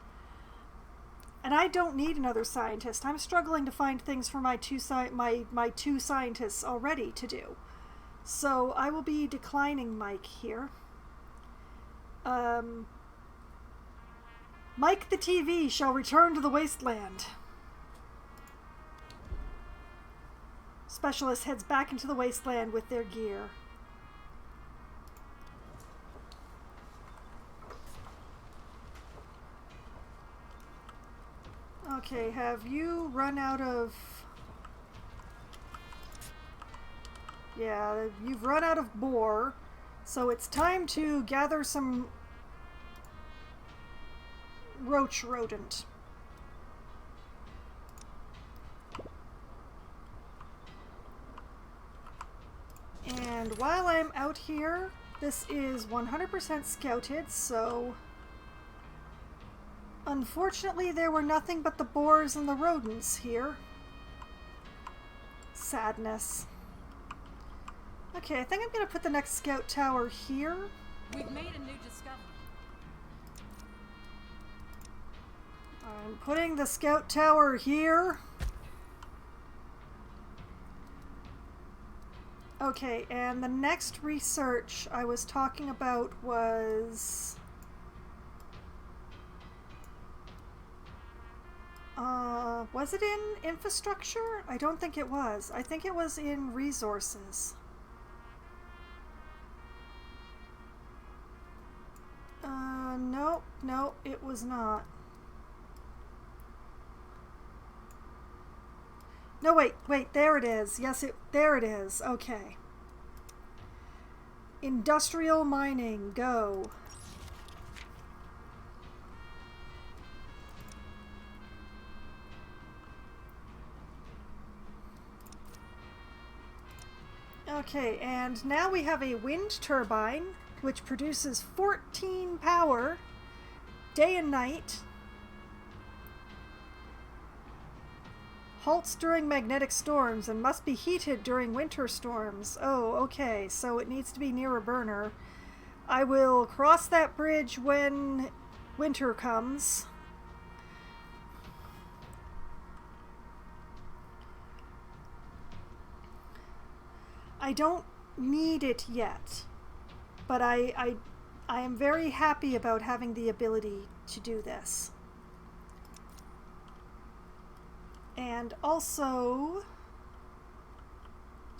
And I don't need another scientist. I'm struggling to find things for my two scientists already to do. So I will be declining Mike here. Mike the TV shall return to the wasteland. Specialist heads back into the wasteland with their gear. Okay, have you run out of... Yeah, you've run out of boar, so it's time to gather some roach rodent. And while I'm out here, this is 100% scouted, so unfortunately there were nothing but the boars and the rodents here. Sadness. Okay, I think I'm going to put the next scout tower here. We've made a new discovery. I'm putting the scout tower here. Okay, and the next research I was talking about was... was it in infrastructure? I don't think it was. I think it was in resources. No, it was not. No, wait, there it is. Yes, there it is. Okay. Industrial mining, go. Okay, and now we have a wind turbine, which produces 14 power, day and night. Halts during magnetic storms and must be heated during winter storms. Oh, okay, so it needs to be near a burner. I will cross that bridge when winter comes. I don't need it yet, but I am very happy about having the ability to do this. And also,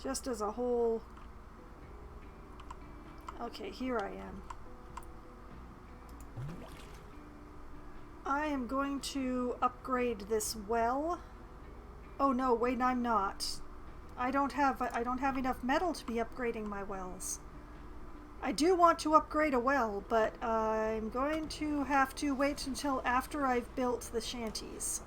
just as a whole... Okay, here I am. I am going to upgrade this well. Oh no, wait, I'm not. I don't have enough metal to be upgrading my wells. I do want to upgrade a well, but I'm going to have to wait until after I've built the shanties.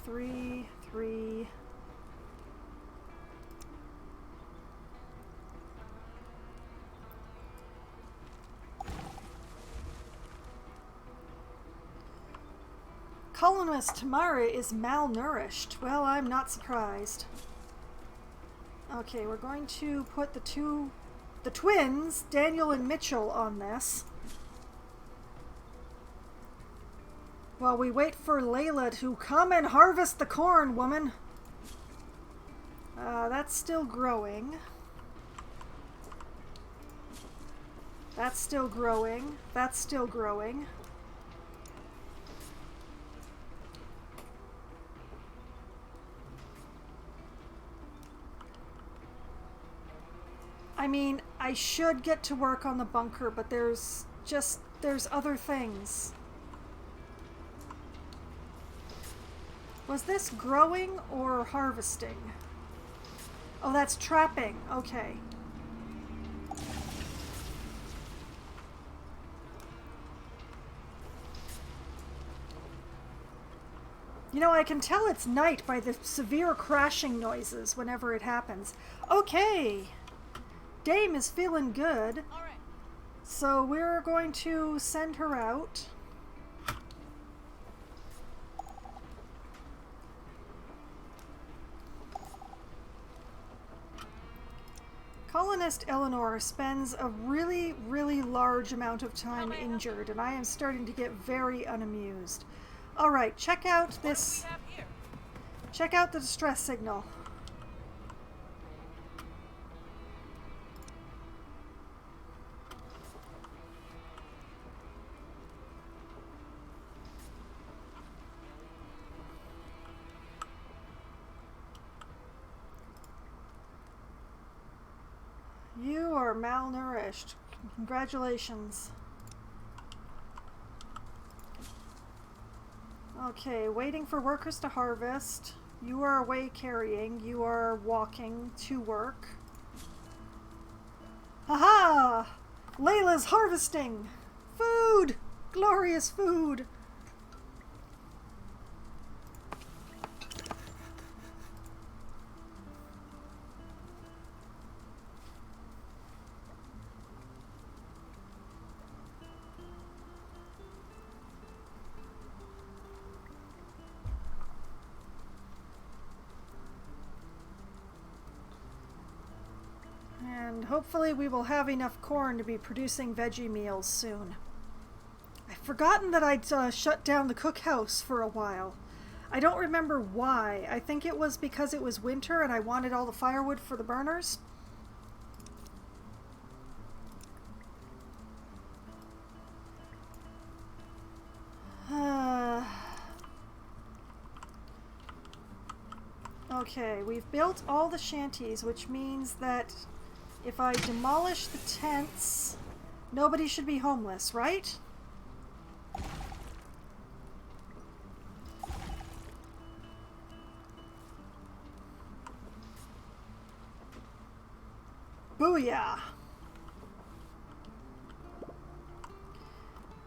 Three. Colonist Tamara is malnourished. Well, I'm not surprised. Okay, we're going to put the twins, Daniel and Mitchell, on this. While we wait for Layla to come and harvest the corn, woman. That's still growing. That's still growing. That's still growing. I mean, I should get to work on the bunker, but there's other things. Was this growing or harvesting? Oh, that's trapping. Okay. You know, I can tell it's night by the severe crashing noises whenever it happens. Okay. Dame is feeling good. All right. So we're going to send her out. Colonist Eleanor spends a really, really large amount of time injured, and I am starting to get very unamused. Alright, check out this... What do we have here? Check out the distress signal. You are malnourished. Congratulations. Okay, waiting for workers to harvest. You are away carrying. You are walking to work. Haha! Layla's harvesting! Food! Glorious food! And hopefully we will have enough corn to be producing veggie meals soon. I've forgotten that I'd shut down the cookhouse for a while. I don't remember why. I think it was because it was winter and I wanted all the firewood for the burners. Okay, we've built all the shanties, which means that if I demolish the tents, nobody should be homeless, right? Booyah!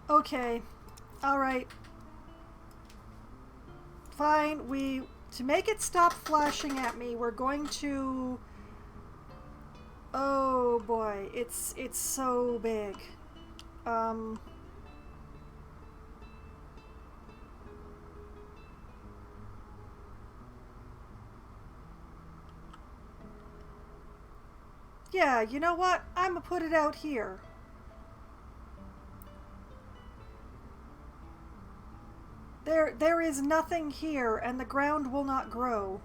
Okay, alright. Fine, to make it stop flashing at me, we're going to... Oh boy, it's so big. Yeah, you know what? I'm gonna put it out here. There is nothing here, and the ground will not grow.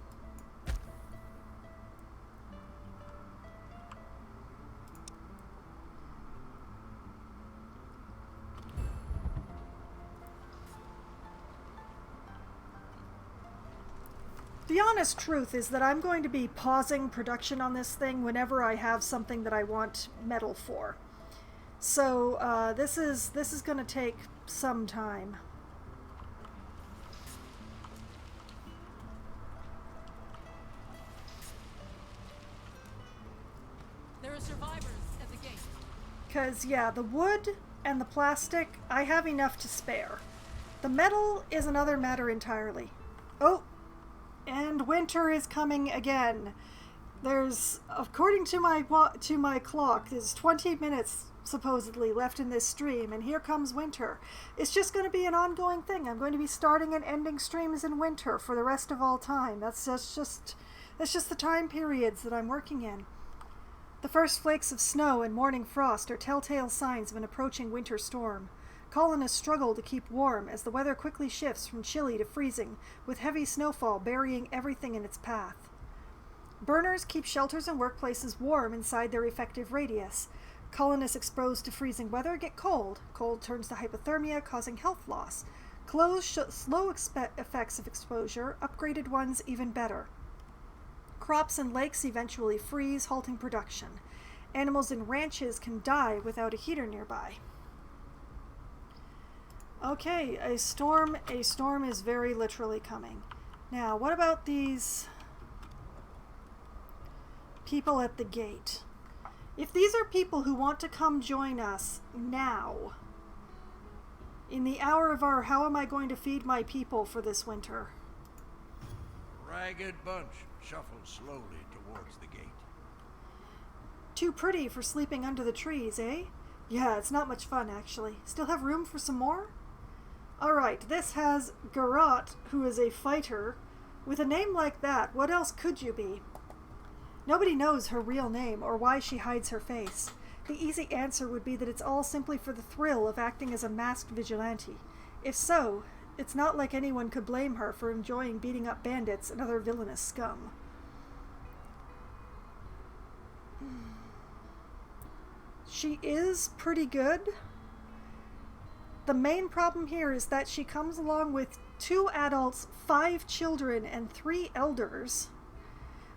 The honest truth is that I'm going to be pausing production on this thing whenever I have something that I want metal for. So this is going to take some time. There are survivors at the gate. Because, yeah, the wood and the plastic, I have enough to spare. The metal is another matter entirely. Oh! And winter is coming again. There's, according to my clock, there's 20 minutes supposedly left in this stream, and here comes winter. It's just going to be an ongoing thing. I'm going to be starting and ending streams in winter for the rest of all time. That's just the time periods that I'm working in. The first flakes of snow and morning frost are telltale signs of an approaching winter storm. Colonists struggle to keep warm as the weather quickly shifts from chilly to freezing, with heavy snowfall burying everything in its path. Burners keep shelters and workplaces warm inside their effective radius. Colonists exposed to freezing weather get cold. Cold turns to hypothermia, causing health loss. Clothes show slow effects of exposure, upgraded ones even better. Crops and lakes eventually freeze, halting production. Animals in ranches can die without a heater nearby. Okay, a storm is very literally coming. Now, what about these people at the gate? If these are people who want to come join us now, in the hour of our how am I going to feed my people for this winter? Ragged bunch shuffles slowly towards the gate. Too pretty for sleeping under the trees, eh? Yeah, it's not much fun, actually. Still have room for some more? Alright, this has Garot, who is a fighter. With a name like that, what else could you be? Nobody knows her real name or why she hides her face. The easy answer would be that it's all simply for the thrill of acting as a masked vigilante. If so, it's not like anyone could blame her for enjoying beating up bandits and other villainous scum. She is pretty good. The main problem here is that she comes along with 2 adults, 5 children, and 3 elders,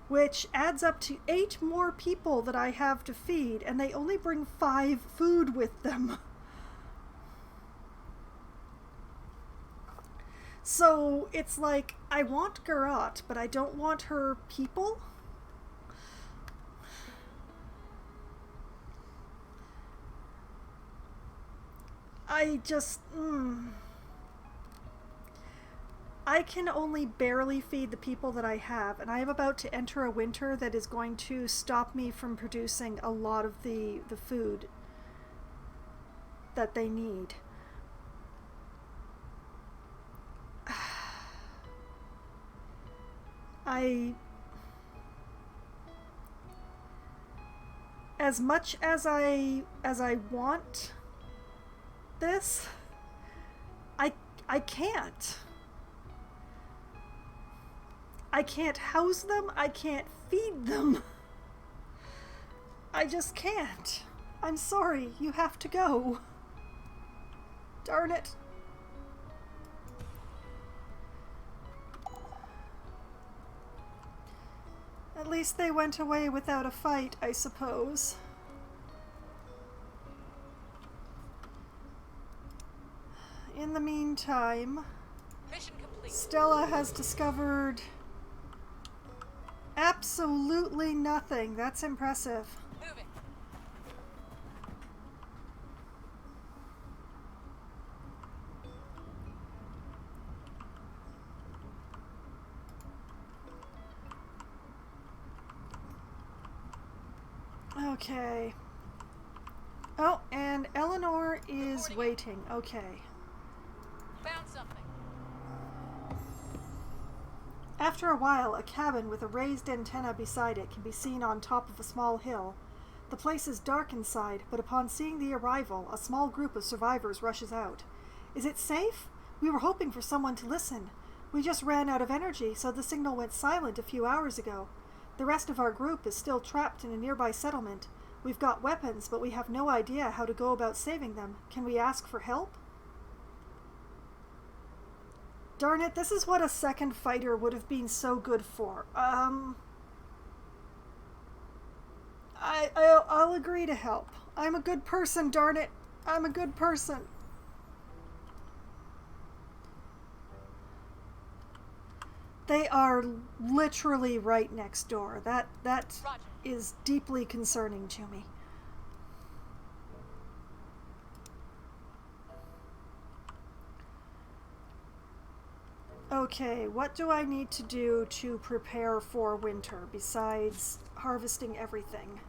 which adds up to 8 more people that I have to feed, and they only bring 5 food with them. So it's like, I want Garot, but I don't want her people. I just, I can only barely feed the people that I have, and I am about to enter a winter that is going to stop me from producing a lot of the food that they need. As much as I want this, I can't. I can't house them. I can't feed them. I just can't. I'm sorry. You have to go. Darn it. At least they went away without a fight, I suppose. In the meantime, Mission complete. Stella has discovered absolutely nothing. That's impressive. Moving. Okay. Oh, and Eleanor is waiting. Okay. Found something. After a while, a cabin with a raised antenna beside it can be seen on top of a small hill. The place is dark inside, but upon seeing the arrival, a small group of survivors rushes out. Is it safe? We were hoping for someone to listen. We just ran out of energy, so the signal went silent a few hours ago. The rest of our group is still trapped in a nearby settlement. We've got weapons, but we have no idea how to go about saving them. Can we ask for help? Darn it, this is what a second fighter would have been so good for. I'll agree to help. I'm a good person, darn it. I'm a good person. They are literally right next door. That Roger. is deeply concerning to me. Okay, what do I need to do to prepare for winter besides harvesting everything?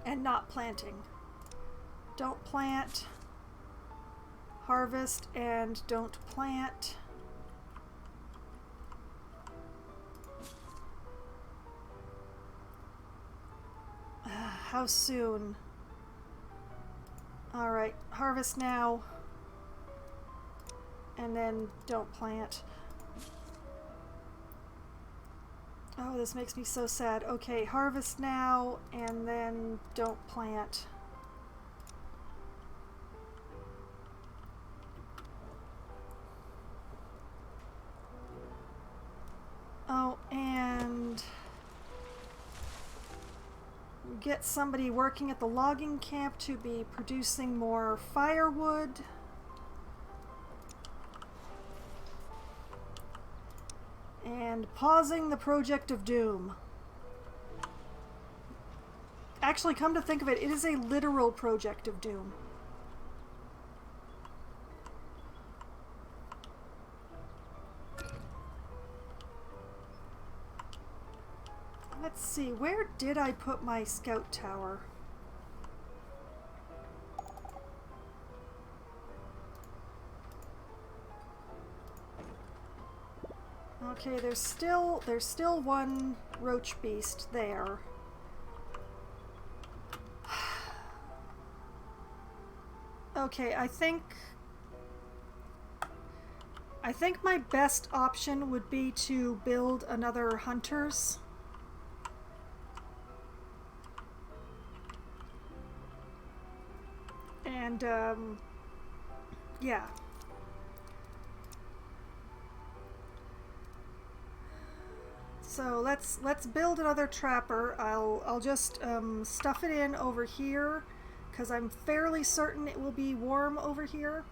And not planting. Don't plant. Harvest and don't plant. How soon? Alright, harvest now. And then don't plant. Oh, this makes me so sad. Okay, harvest now and then don't plant. Oh, and get somebody working at the logging camp to be producing more firewood. And pausing the Project of Doom. Actually, come to think of it, it is a literal Project of Doom. Let's see, where did I put my scout tower? Okay, there's still one roach beast there. Okay, I think my best option would be to build another hunters. And yeah. So let's build another trapper. I'll just stuff it in over here because I'm fairly certain it will be warm over here.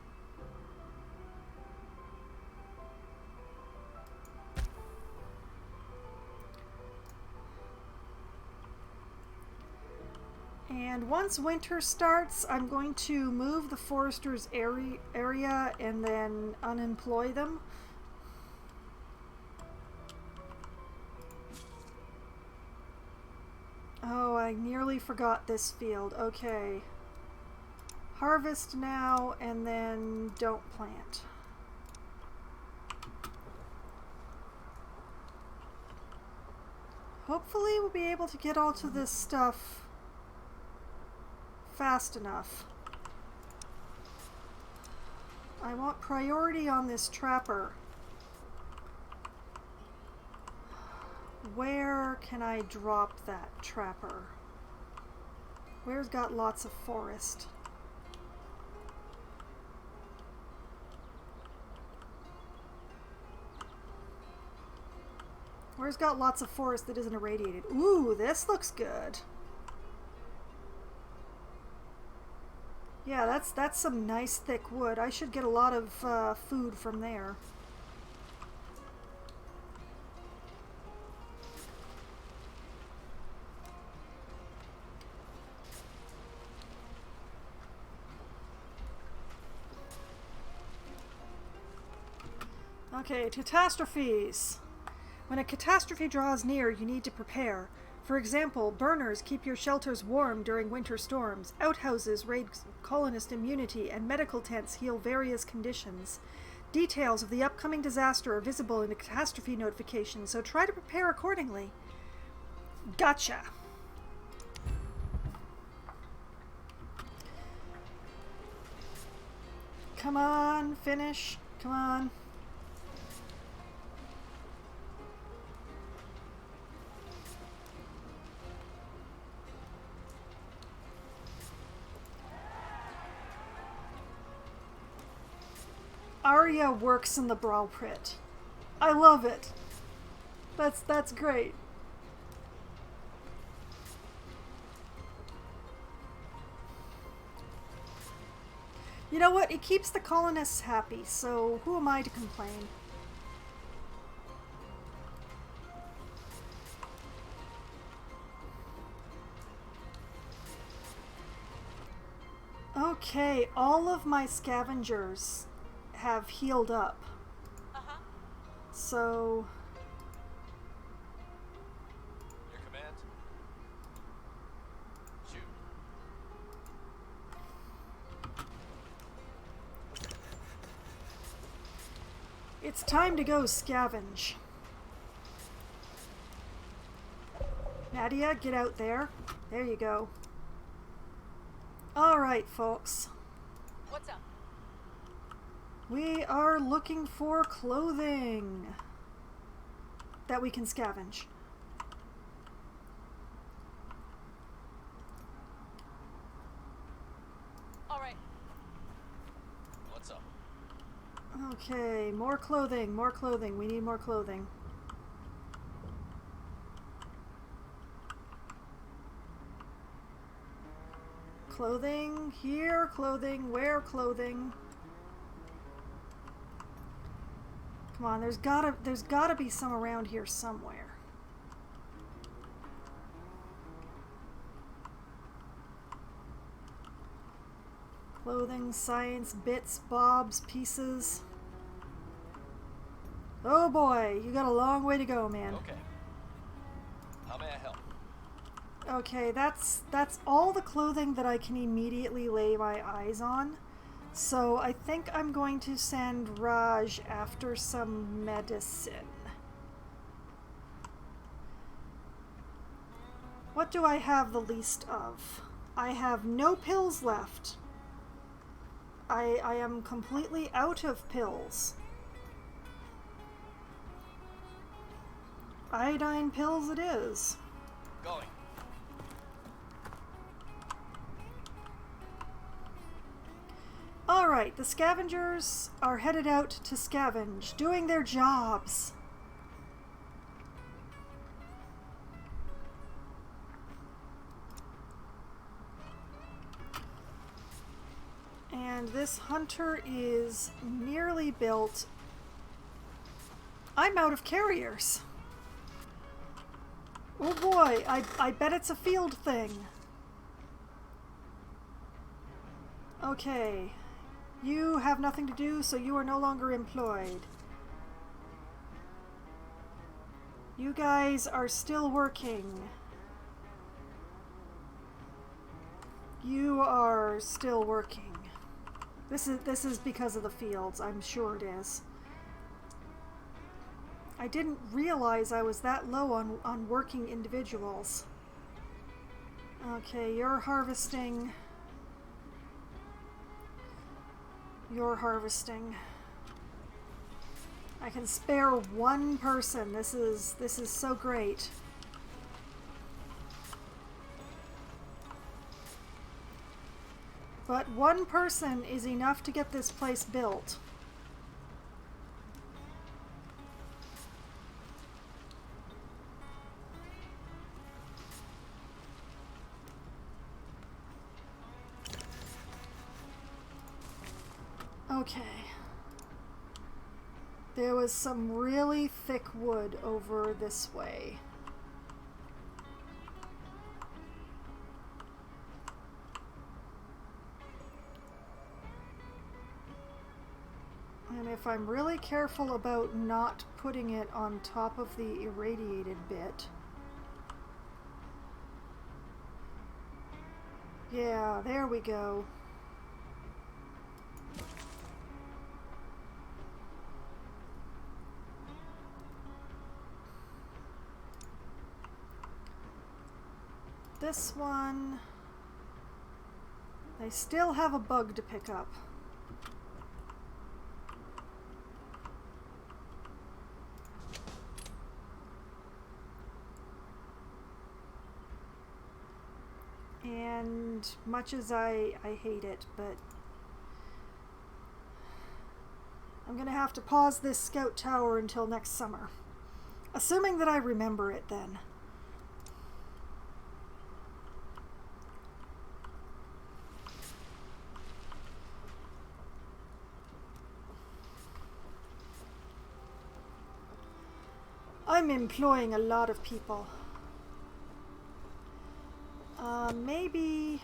And once winter starts, I'm going to move the foresters area and then unemploy them. Oh, I nearly forgot this field. Okay. Harvest now and then don't plant. Hopefully we'll be able to get all to this stuff fast enough. I want priority on this trapper. Where can I drop that trapper? Where's got lots of forest? Where's got lots of forest that isn't irradiated? Ooh, this looks good. Yeah, that's some nice thick wood. I should get a lot of food from there. Okay, catastrophes. When a catastrophe draws near, you need to prepare. For example, burners keep your shelters warm during winter storms, outhouses raid colonist immunity, and medical tents heal various conditions. Details of the upcoming disaster are visible in the catastrophe notification, so try to prepare accordingly. Gotcha. Come on, finish. Come on. Arya works in the Brawl Pit. I love it. That's great. You know what? It keeps the colonists happy, so who am I to complain? Okay, all of my scavengers have healed up. So Your command. Shoot. it's time to go scavenge. Nadia, get out there. There you go. Alright, folks. What's up? We are looking for clothing that we can scavenge. All right. What's up? Okay, more clothing, more clothing. We need more clothing. Clothing here, clothing, where clothing? Come on, there's gotta be some around here somewhere. Clothing, science, bits, bobs, pieces. Oh boy, you got a long way to go, man. Okay. How may I help? Okay, that's all the clothing that I can immediately lay my eyes on. So I think I'm going to send Raj after some medicine. What do I have the least of? I have no pills left. I am completely out of pills. Iodine pills it is. Going. Alright, the scavengers are headed out to scavenge, doing their jobs. And this hunter is nearly built. I'm out of carriers. Oh boy, I bet it's a field thing. Okay. You have nothing to do, so you are no longer employed. You guys are still working. You are still working. This is because of the fields, I'm sure it is. I didn't realize I was that low on working individuals. Okay, you're harvesting. You're harvesting. I can spare one person. This is so great. But one person is enough to get this place built. Okay. There was some really thick wood over this way. And if I'm really careful about not putting it on top of the irradiated bit... Yeah, there we go. This one... I still have a bug to pick up. And much as I hate it, but I'm gonna have to pause this scout tower until next summer. Assuming that I remember it then. I'm employing a lot of people. Maybe...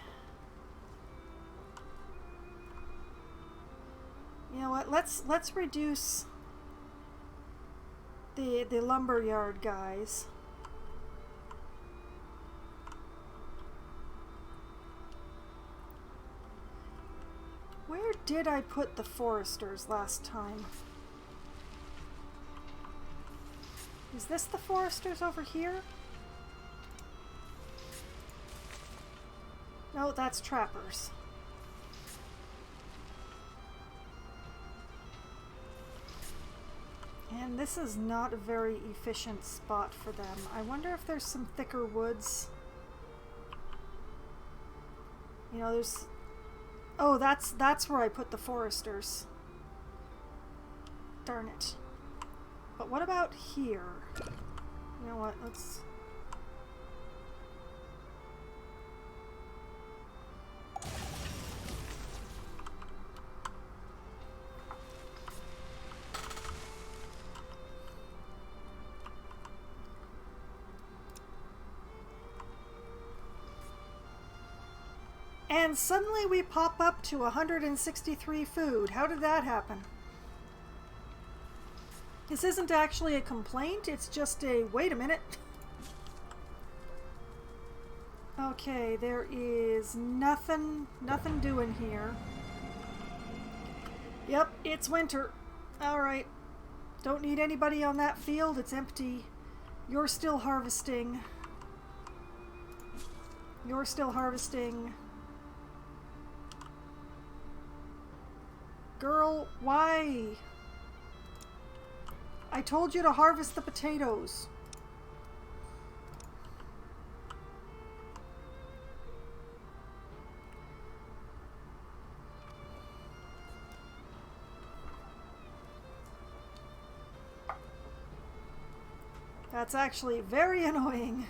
You know what, let's reduce the lumberyard guys. Where did I put the foresters last time? Is this the foresters over here? No, that's trappers. And this is not a very efficient spot for them. I wonder if there's some thicker woods. You know, there's... Oh, that's where I put the foresters. Darn it. But what about here? You know what, let's... And suddenly we pop up to 163 food. How did that happen? This isn't actually a complaint, it's just a, wait a minute. Okay, there is nothing doing here. Yep, it's winter. Alright. Don't need anybody on that field, it's empty. You're still harvesting. You're still harvesting. Girl, why? I told you to harvest the potatoes. That's actually very annoying.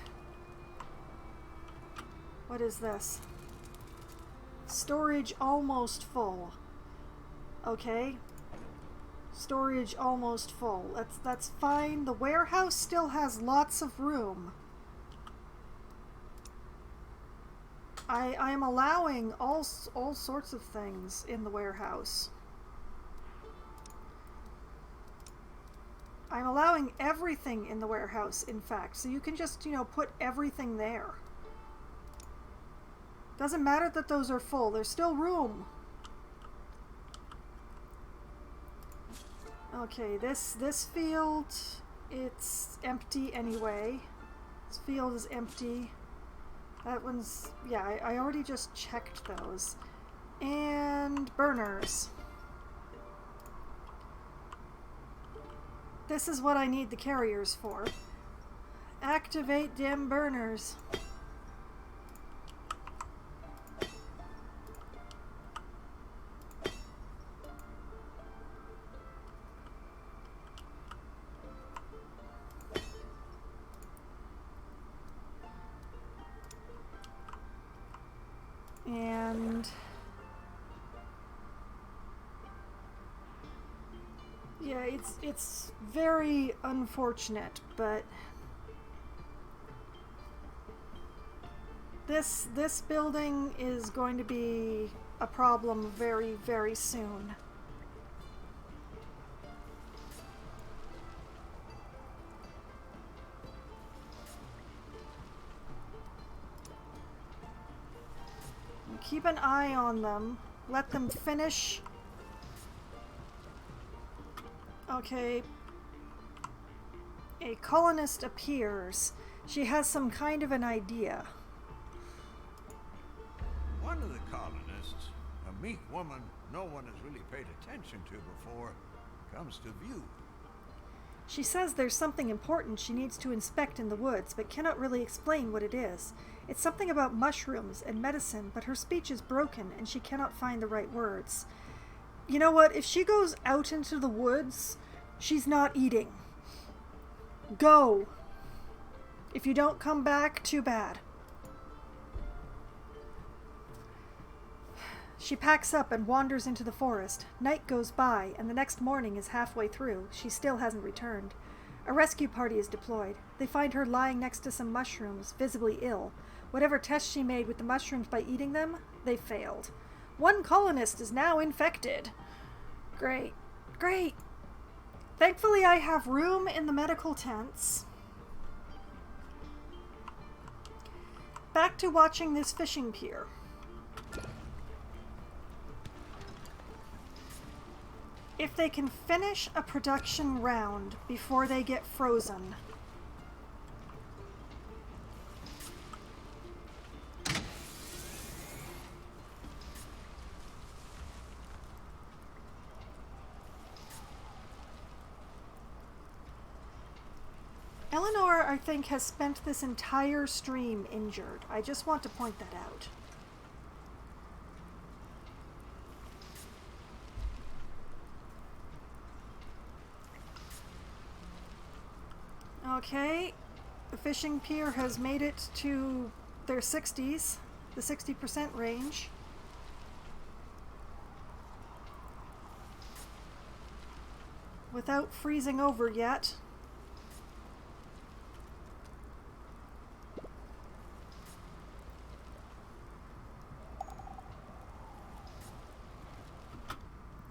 What is this? Storage almost full. Okay. Storage almost full. That's fine. The warehouse still has lots of room. I am allowing all sorts of things in the warehouse. I'm allowing everything in the warehouse, in fact. So you can just, you know, put everything there. Doesn't matter that those are full. There's still room. Okay, this field, it's empty anyway. This field is empty. That one's, yeah, I already just checked those. And burners. This is what I need the carriers for. Activate dim burners. And yeah, it's very unfortunate, but this building is going to be a problem very, very soon. Keep an eye on them. Let them finish. Okay. A colonist appears. She has some kind of an idea. One of the colonists, a meek woman no one has really paid attention to before, comes to view. She says there's something important she needs to inspect in the woods, but cannot really explain what it is. It's something about mushrooms and medicine, but her speech is broken and she cannot find the right words. You know what? If she goes out into the woods, she's not eating. Go! If you don't come back, too bad. She packs up and wanders into the forest. Night goes by, and the next morning is halfway through. She still hasn't returned. A rescue party is deployed. They find her lying next to some mushrooms, visibly ill. Whatever tests she made with the mushrooms by eating them, they failed. One colonist is now infected. Great. Great. Thankfully, I have room in the medical tents. Back to watching this fishing pier. If they can finish a production round before they get frozen. Eleanor, I think, has spent this entire stream injured. I just want to point that out. Okay, the fishing pier has made it to their 60s, the 60% range. Without freezing over yet.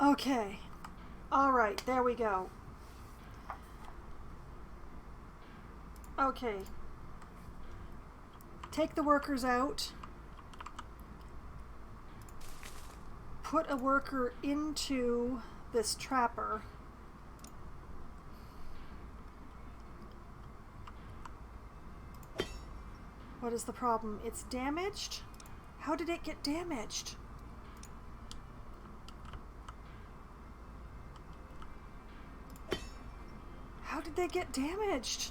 Okay. All right, there we go. Okay. Take the workers out. Put a worker into this trapper. What is the problem? It's damaged? How did it get damaged? did they get damaged?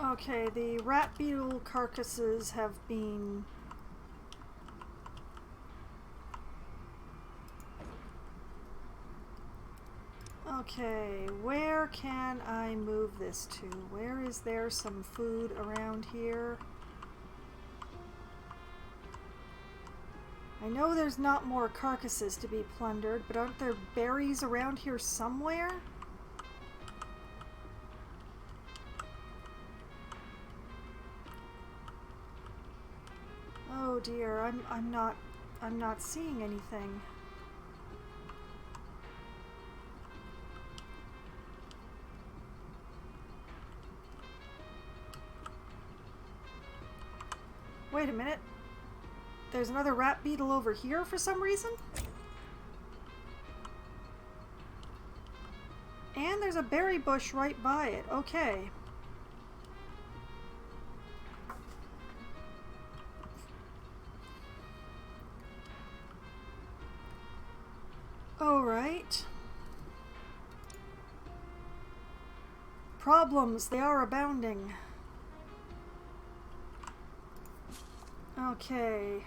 Okay, the rat beetle carcasses have been... Okay, where can I move this to? Where is there some food around here? I know there's not more carcasses to be plundered, but aren't there berries around here somewhere? Oh dear, I'm not seeing anything. Wait a minute. There's another rat beetle over here for some reason? And there's a berry bush right by it. Okay. Alright. Problems, they are abounding. Okay.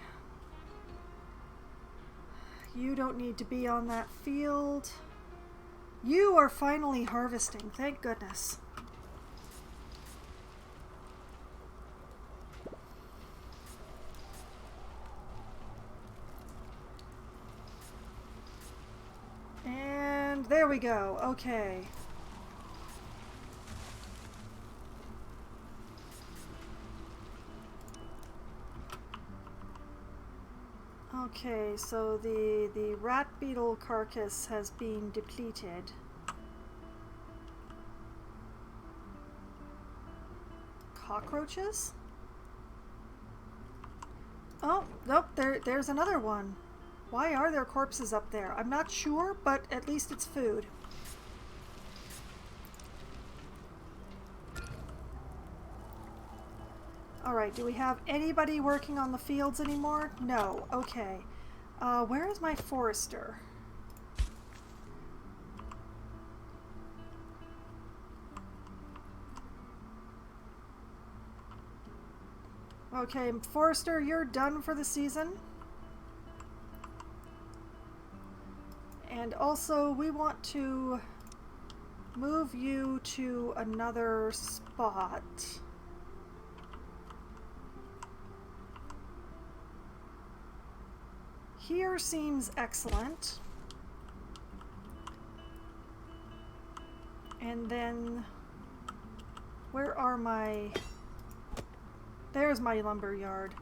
You don't need to be on that field. You are finally harvesting, thank goodness. And there we go, okay. Okay, so the rat beetle carcass has been depleted. Cockroaches? Oh, nope, there's another one. Why are there corpses up there? I'm not sure, but at least it's food. Alright, do we have anybody working on the fields anymore? No. Okay. Where is my forester? Okay, forester, you're done for the season. And also, we want to move you to another spot. Here seems excellent. And then, where are my... There's my lumber yard.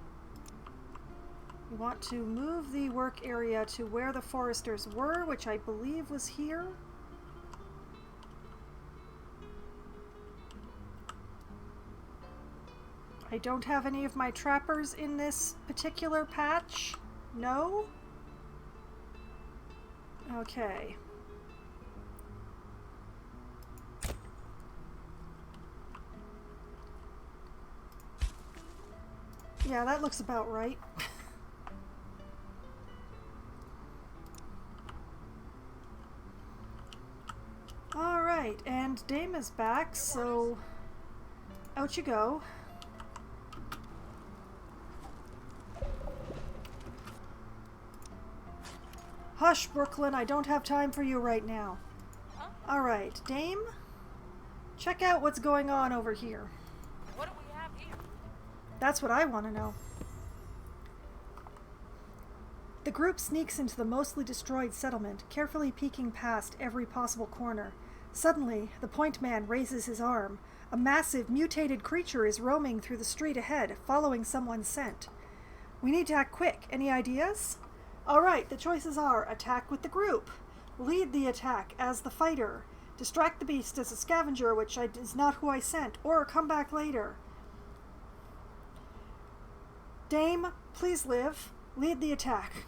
We want to move the work area to where the foresters were, which I believe was here. I don't have any of my trappers in this particular patch. No? Okay. Yeah, that looks about right. Alright, and Dame is back, so out you go. Hush, Brooklyn, I don't have time for you right now. Huh? Alright, Dame, check out what's going on over here. What do we have here? That's what I want to know. The group sneaks into the mostly destroyed settlement, carefully peeking past every possible corner. Suddenly, the point man raises his arm. A massive, mutated creature is roaming through the street ahead, following someone's scent. We need to act quick. Any ideas? Alright, the choices are attack with the group, lead the attack as the fighter, distract the beast as a scavenger, which is not who I sent, or come back later. Dame, please live. Lead the attack.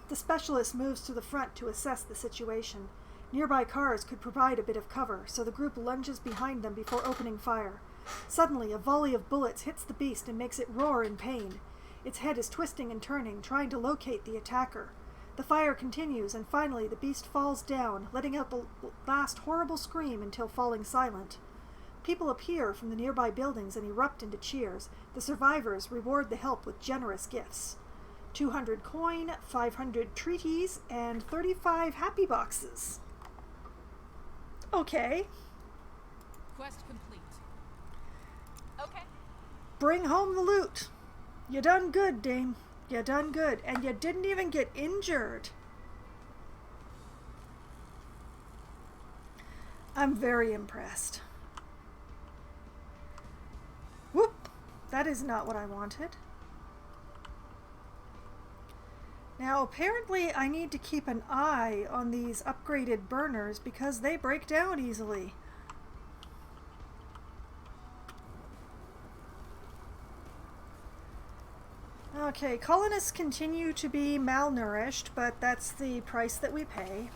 The specialist moves to the front to assess the situation. Nearby cars could provide a bit of cover, so the group lunges behind them before opening fire. Suddenly, a volley of bullets hits the beast and makes it roar in pain. Its head is twisting and turning, trying to locate the attacker. The fire continues, and finally the beast falls down, letting out the last horrible scream until falling silent. People appear from the nearby buildings and erupt into cheers. The survivors reward the help with generous gifts. 200 coin, 500 treaties, and 35 happy boxes. Okay. Quest complete. Okay. Bring home the loot. You done good, Dame. You done good. And you didn't even get injured. I'm very impressed. Whoop! That is not what I wanted. Now, apparently I need to keep an eye on these upgraded burners because they break down easily. Okay, colonists continue to be malnourished, but that's the price that we pay.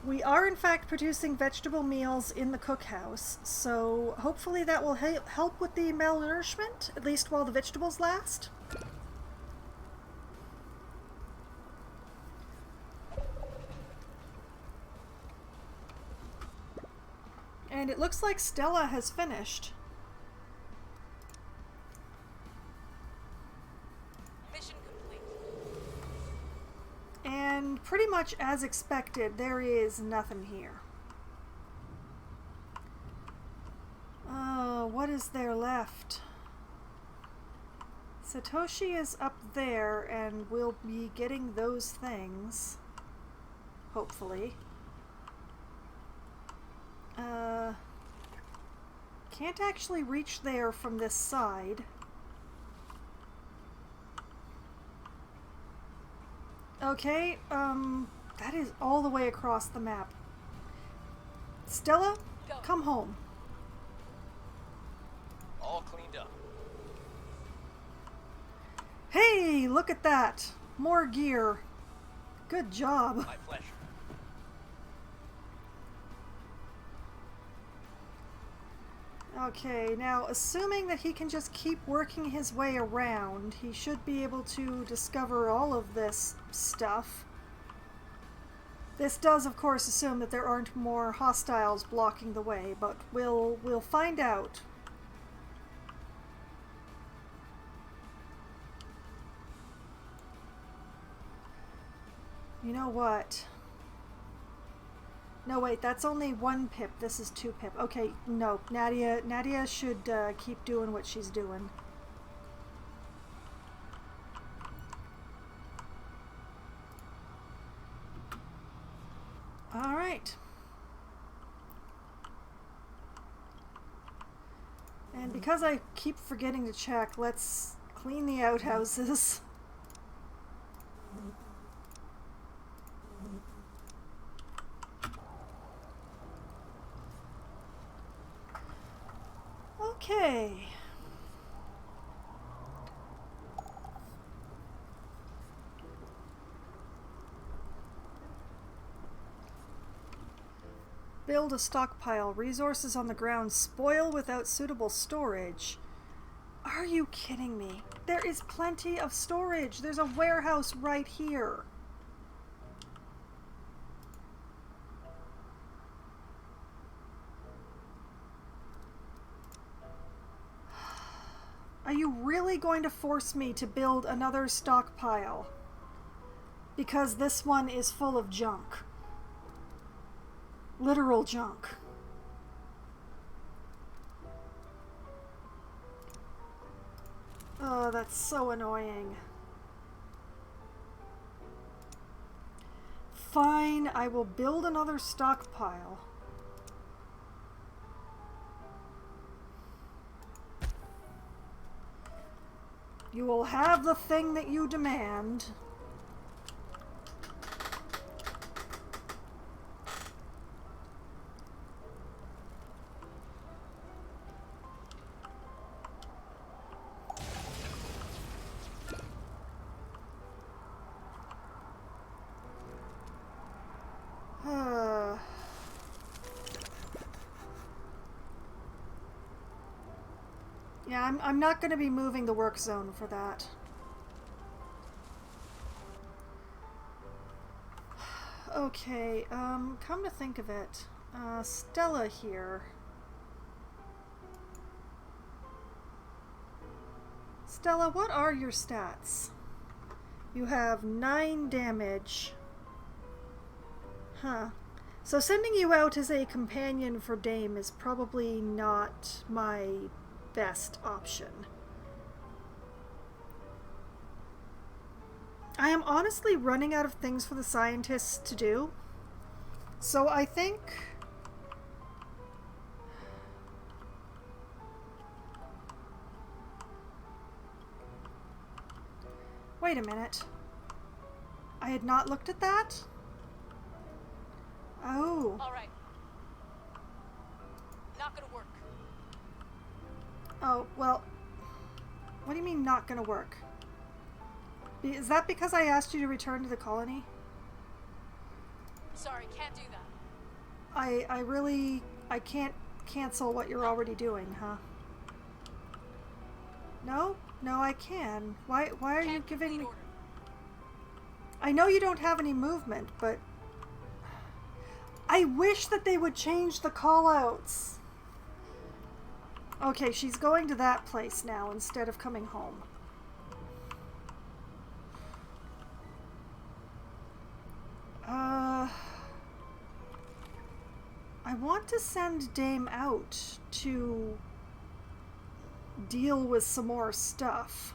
We are in fact producing vegetable meals in the cookhouse, so hopefully that will help with the malnourishment, at least while the vegetables last. And it looks like Stella has finished. Mission complete. And pretty much as expected, there is nothing here. Oh, what is there left? Satoshi is up there, and we'll be getting those things. Hopefully. Can't actually reach there from this side. Okay, that is all the way across the map. Stella, Go. come home. All cleaned up. Hey, look at that. More gear. Good job. My pleasure. Okay, now assuming that he can just keep working his way around, he should be able to discover all of this stuff. This does, of course, assume that there aren't more hostiles blocking the way, but we'll find out. You know what? No, wait, that's only 1 pip. This is 2 pip. Okay, no. Nadia should keep doing what she's doing. Alright. And because I keep forgetting to check, let's clean the outhouses. Okay. Build a stockpile. Resources on the ground spoil without suitable storage. Are you kidding me? There is plenty of storage. There's a warehouse right here. Are you really going to force me to build another stockpile? Because this one is full of junk. Literal junk. Oh, that's so annoying. Fine, I will build another stockpile. You will have the thing that you demand. Yeah, I'm not going to be moving the work zone for that. Okay, come to think of it, Stella here. Stella, what are your stats? You have 9 damage. Huh. So sending you out as a companion for Dame is probably not my best option. I am honestly running out of things for the scientists to do. So I think... Wait a minute. I had not looked at that? Oh. All right. Not gonna work. Oh, well... What do you mean not gonna work? Is that because I asked you to return to the colony? Sorry, can't do that. I can't cancel what you're already doing, huh? No? No, I can. Why are you giving me... Order. I know you don't have any movement, but... I wish that they would change the callouts. Okay, she's going to that place now instead of coming home. I want to send Dame out to deal with some more stuff.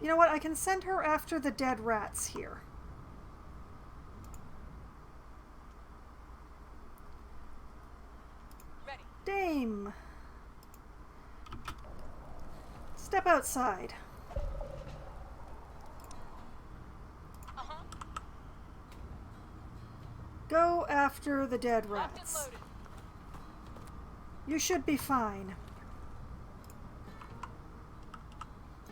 You know what? I can send her after the dead rats here. Ready. Dame! Step outside. Uh-huh. Go after the dead Locked and rats. loaded. You should be fine.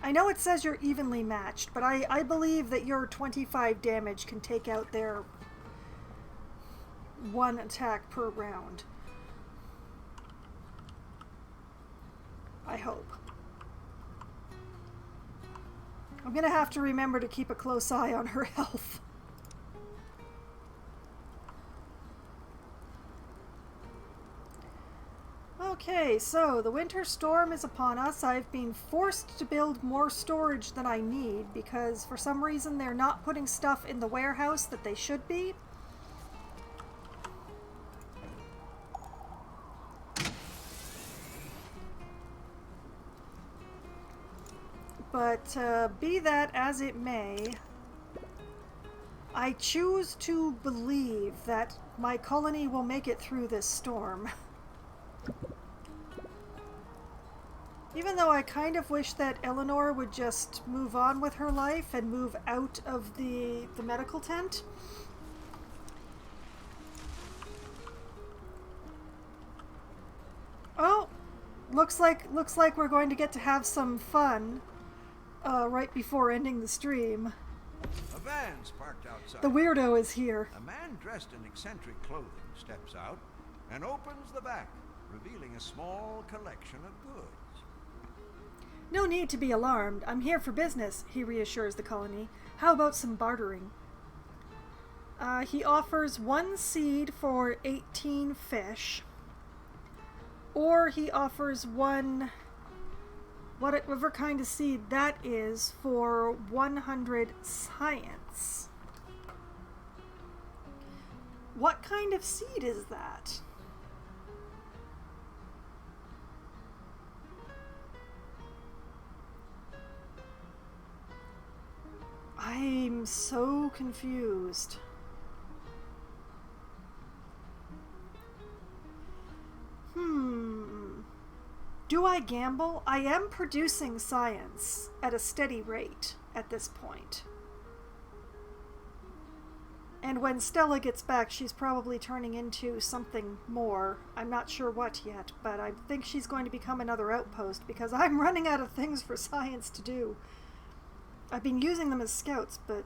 I know it says you're evenly matched, but I believe that your 25 damage can take out their 1 attack per round. I hope. I'm gonna have to remember to keep a close eye on her health. Okay, so the winter storm is upon us. I've been forced to build more storage than I need because for some reason they're not putting stuff in the warehouse that they should be. But be that as it may, I choose to believe that my colony will make it through this storm. Even though I kind of wish that Eleanor would just move on with her life and move out of the medical tent. Oh, looks like we're going to get to have some fun right before ending the stream. A van's parked outside. The weirdo is here. A man dressed in eccentric clothing steps out and opens the back, revealing a small collection of goods. No need to be alarmed. I'm here for business, he reassures the colony. How about some bartering? He offers 1 seed for 18 fish. Or he offers 1, whatever kind of seed that is, for 100 science. What kind of seed is that? I'm so confused. Do I gamble? I am producing science at a steady rate at this point. And when Stella gets back, she's probably turning into something more. I'm not sure what yet, but I think she's going to become another outpost because I'm running out of things for science to do. I've been using them as scouts, but...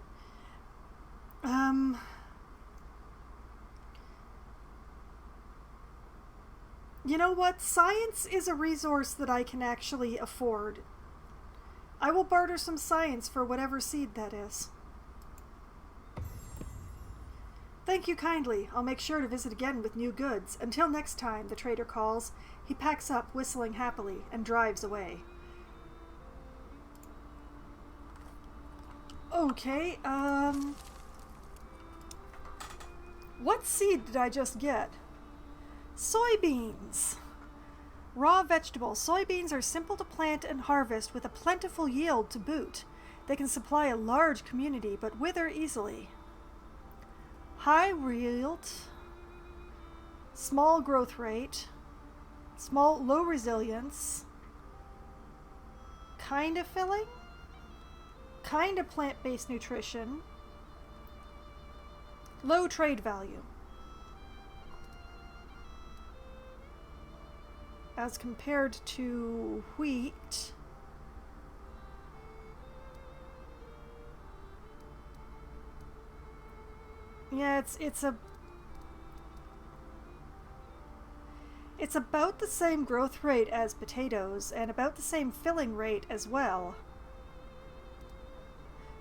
You know what? Science is a resource that I can actually afford. I will barter some science for whatever seed that is. Thank you kindly. I'll make sure to visit again with new goods. Until next time, the trader calls. He packs up, whistling happily, and drives away. Okay, what seed did I just get? Soybeans. Raw vegetable. Soybeans are simple to plant and harvest with a plentiful yield to boot. They can supply a large community, but wither easily. High yield, small growth rate, low resilience, kind of filling, kind of plant-based nutrition, low trade value. As compared to wheat, yeah, it's about the same growth rate as potatoes and about the same filling rate as well.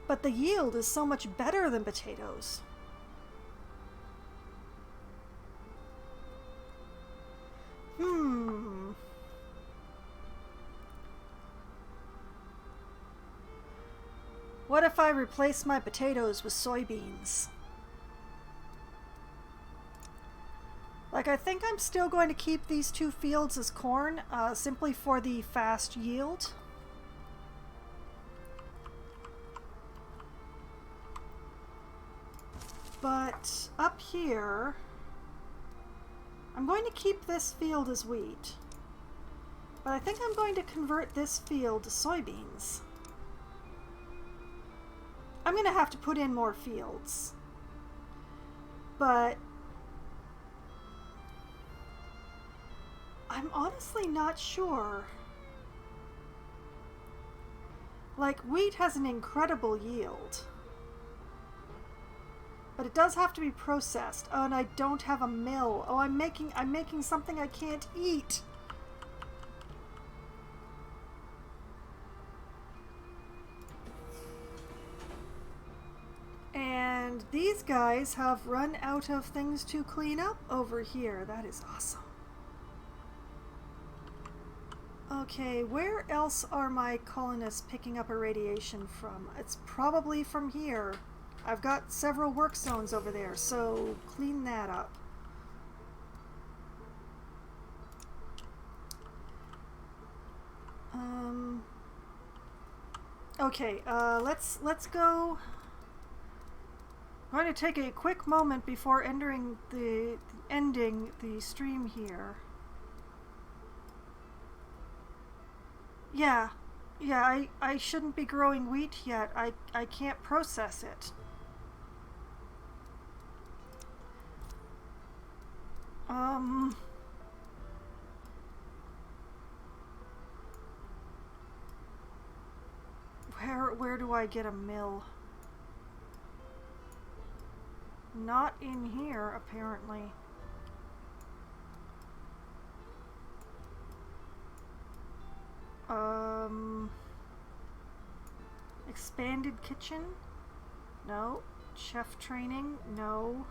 But the yield is so much better than potatoes. What if I replace my potatoes with soybeans? Like, I think I'm still going to keep these two fields as corn, simply for the fast yield. But up here, I'm going to keep this field as wheat. But I think I'm going to convert this field to soybeans. I'm going to have to put in more fields. But I'm honestly not sure. Like, wheat has an incredible yield. But it does have to be processed. Oh, and I don't have a mill. Oh, I'm making something I can't eat. And these guys have run out of things to clean up over here. That is awesome. Okay, where else are my colonists picking up irradiation from? It's probably from here. I've got several work zones over there, so clean that up. Okay, let's go. I'm going to take a quick moment before ending the stream here. Yeah, I shouldn't be growing wheat yet. I can't process it. Where do I get a mill? Not in here, apparently. Expanded kitchen? No. Chef training? No.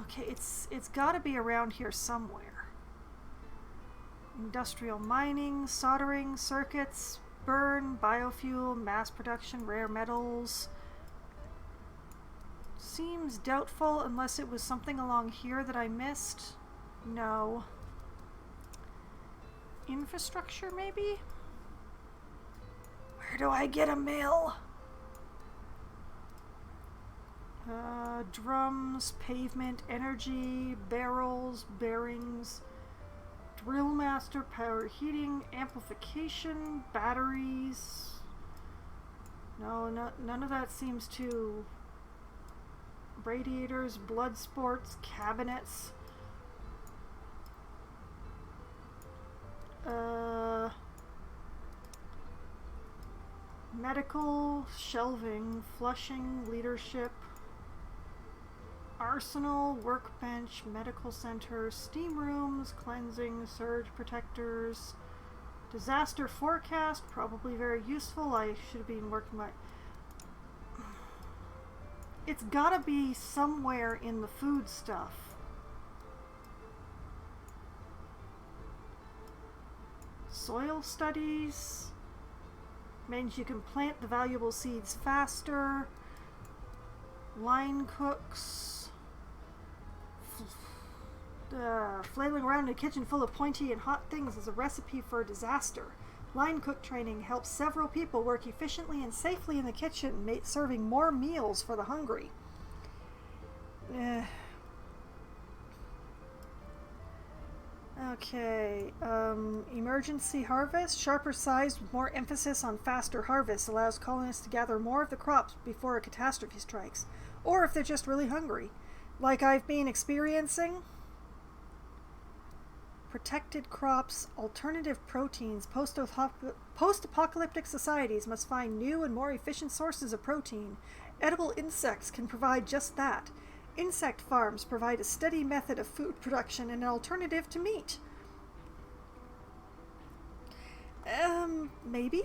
Okay, it's gotta be around here somewhere. Industrial mining, soldering, circuits, burn, biofuel, mass production, rare metals. Seems doubtful unless it was something along here that I missed. No. Infrastructure, maybe? Where do I get a mill? Drums, pavement, energy, barrels, bearings, drill master, power heating, amplification, batteries. No, none of that seems to... Radiators, blood sports, cabinets. Medical, shelving, flushing, leadership. Arsenal, workbench, medical center, steam rooms, cleansing, surge protectors, disaster forecast, probably very useful. I should have been working my... It's gotta be somewhere in the food stuff. Soil studies means you can plant the valuable seeds faster. Line cooks. Flailing around in a kitchen full of pointy and hot things is a recipe for a disaster. Line cook training helps several people work efficiently and safely in the kitchen, serving more meals for the hungry. Okay, emergency harvest. Sharper size with more emphasis on faster harvest allows colonists to gather more of the crops before a catastrophe strikes, or if they're just really hungry, like I've been experiencing. Protected crops, alternative proteins. Post-apocalyptic societies must find new and more efficient sources of protein. Edible insects can provide just that. Insect farms provide a steady method of food production and an alternative to meat. Maybe?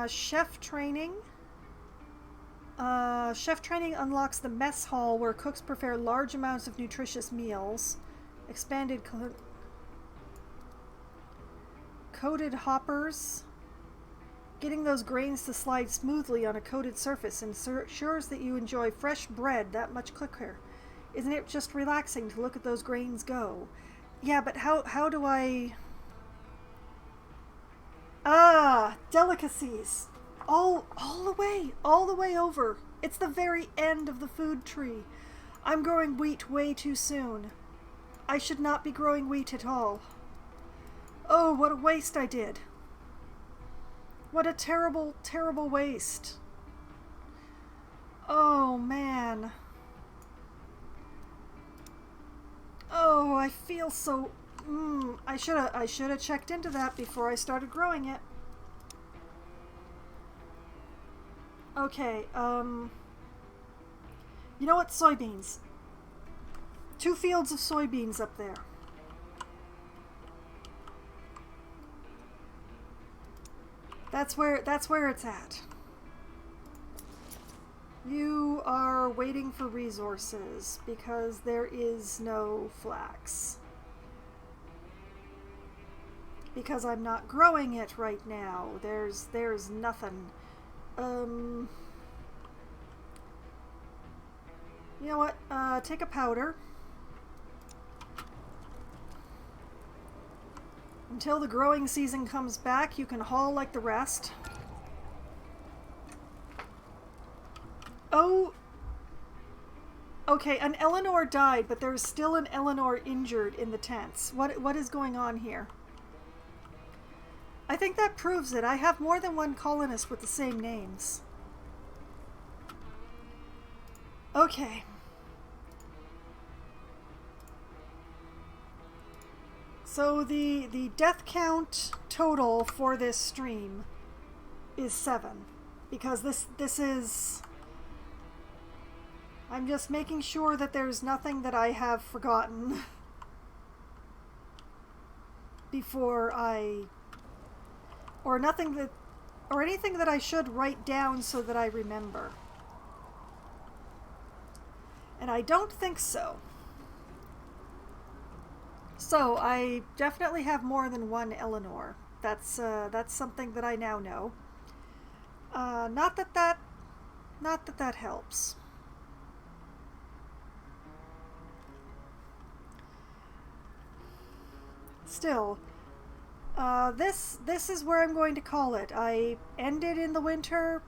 Chef training. Chef training unlocks the mess hall where cooks prepare large amounts of nutritious meals. Expanded coated hoppers. Getting those grains to slide smoothly on a coated surface ensures that you enjoy fresh bread that much quicker. Isn't it just relaxing to look at those grains go? Yeah, but how do I... Delicacies. All the way over. It's the very end of the food tree. I'm growing wheat way too soon. I should not be growing wheat at all. Oh, what a waste I did. What a terrible, terrible waste. Oh, man. Oh, I feel so... I should have checked into that before I started growing it. Okay, you know what? Soybeans. 2 fields of soybeans up there. That's where it's at. You are waiting for resources because there is no flax. Because I'm not growing it right now. There's nothing. You know what? Take a powder. Until the growing season comes back, you can haul like the rest. Oh! Okay, an Eleanor died, but there's still an Eleanor injured in the tents. What is going on here? I think that proves it. I have more than one colonist with the same names. Okay. So the death count total for this stream is 7. Because this is... I'm just making sure that there's nothing that I have forgotten before I... Or nothing that... Or anything that I should write down so that I remember. And I don't think so. So, I definitely have more than one Eleanor. That's something that I now know. Not that helps. Still, this is where I'm going to call it. I ended in the winter.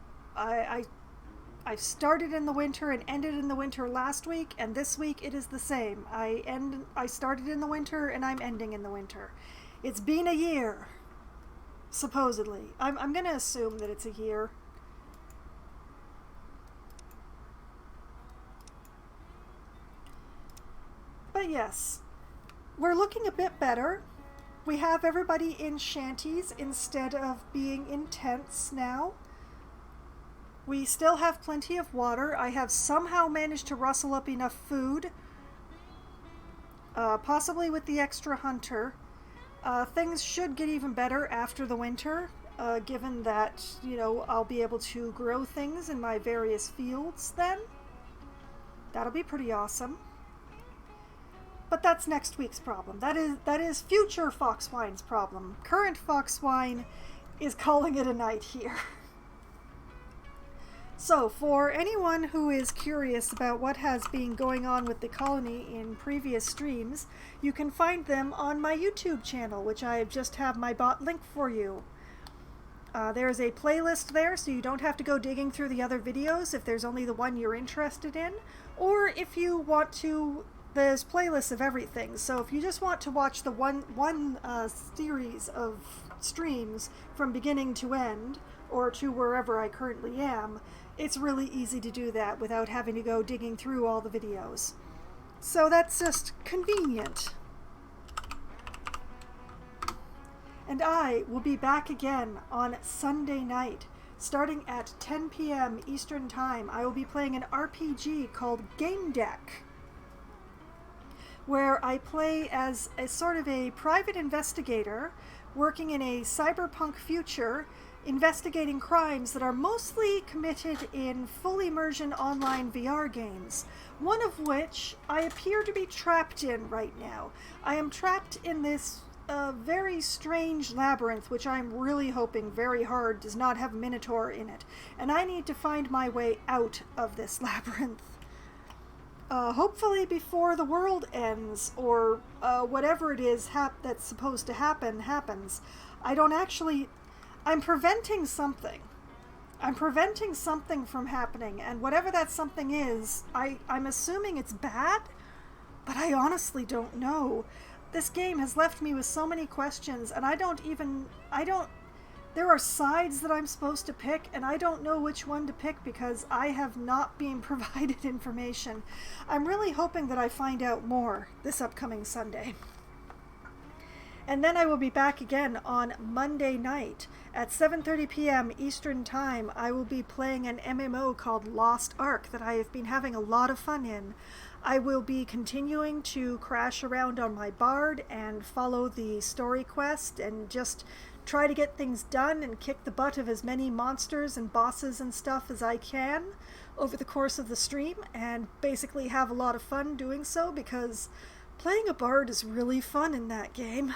I started in the winter and ended in the winter last week, and this week it is the same. I started in the winter and I'm ending in the winter. It's been a year, supposedly. I'm going to assume that it's a year. But yes, we're looking a bit better. We have everybody in shanties instead of being in tents now. We still have plenty of water. I have somehow managed to rustle up enough food, possibly with the extra hunter. Things should get even better after the winter, given that, I'll be able to grow things in my various fields then. That'll be pretty awesome. But that's next week's problem. That is future Foxwine's problem. Current Foxwine is calling it a night here. So, for anyone who is curious about what has been going on with the colony in previous streams, you can find them on my YouTube channel, which I just have my bot link for you. There's a playlist there, so you don't have to go digging through the other videos if there's only the one you're interested in. Or if you want to, there's playlists of everything. So if you just want to watch the one series of streams from beginning to end, or to wherever I currently am, it's really easy to do that without having to go digging through all the videos. So that's just convenient. And I will be back again on Sunday night, starting at 10 p.m. Eastern Time. I will be playing an RPG called Game Deck, where I play as a sort of a private investigator working in a cyberpunk future, investigating crimes that are mostly committed in full immersion online VR games, one of which I appear to be trapped in right now. I am trapped in this very strange labyrinth, which I'm really hoping very hard does not have a Minotaur in it, and I need to find my way out of this labyrinth. Hopefully before the world ends, or whatever it is that's supposed to happen happens. I'm preventing something. I'm preventing something from happening, and whatever that something is, I'm assuming it's bad, but I honestly don't know. This game has left me with so many questions, and there are sides that I'm supposed to pick, and I don't know which one to pick because I have not been provided information. I'm really hoping that I find out more this upcoming Sunday. And then I will be back again on Monday night at 7:30 p.m. Eastern Time. I will be playing an MMO called Lost Ark that I have been having a lot of fun in. I will be continuing to crash around on my bard and follow the story quest and just try to get things done and kick the butt of as many monsters and bosses and stuff as I can over the course of the stream, and basically have a lot of fun doing so because playing a bard is really fun in that game.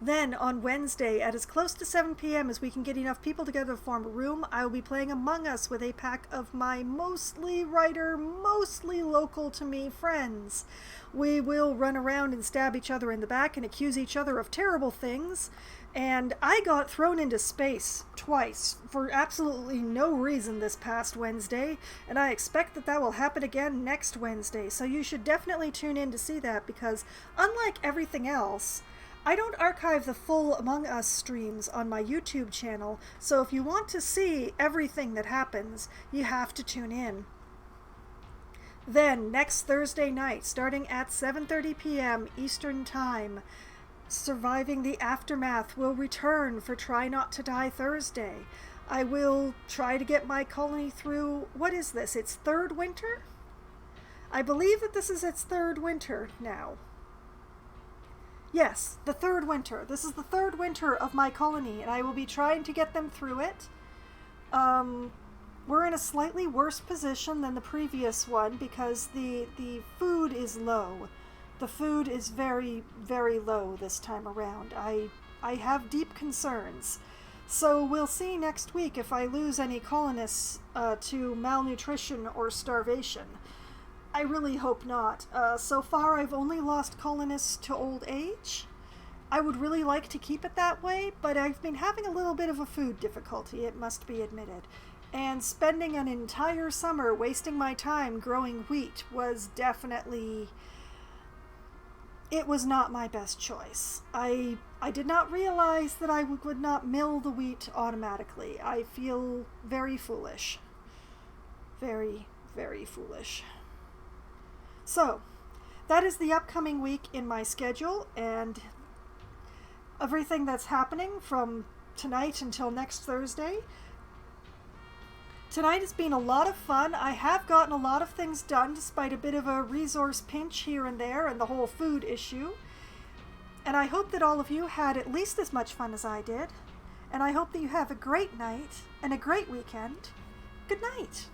Then, on Wednesday, at as close to 7 p.m. as we can get enough people together to form a room, I will be playing Among Us with a pack of my mostly writer, mostly local to me friends. We will run around and stab each other in the back and accuse each other of terrible things. And I got thrown into space twice for absolutely no reason this past Wednesday, and I expect that will happen again next Wednesday. So you should definitely tune in to see that, because unlike everything else, I don't archive the full Among Us streams on my YouTube channel, so if you want to see everything that happens, you have to tune in. Then, next Thursday night, starting at 7:30 p.m. Eastern Time, Surviving the Aftermath will return for Try Not to Die Thursday. I will try to get my colony through, what is this, its third winter? I believe that this is its third winter now. Yes, the third winter. This is the third winter of my colony, and I will be trying to get them through it. We're in a slightly worse position than the previous one because the food is low. The food is very, very low this time around. I have deep concerns. So we'll see next week if I lose any colonists to malnutrition or starvation. I really hope not. So far, I've only lost colonists to old age. I would really like to keep it that way, but I've been having a little bit of a food difficulty, it must be admitted. And spending an entire summer wasting my time growing wheat was definitely... It was not my best choice. I did not realize that I would not mill the wheat automatically. I feel very foolish. Very, very foolish. So, that is the upcoming week in my schedule, and everything that's happening from tonight until next Thursday. tonight has been a lot of fun. I have gotten a lot of things done despite a bit of a resource pinch here and there and the whole food issue. And I hope that all of you had at least as much fun as I did. And I hope that you have a great night and a great weekend. Good night.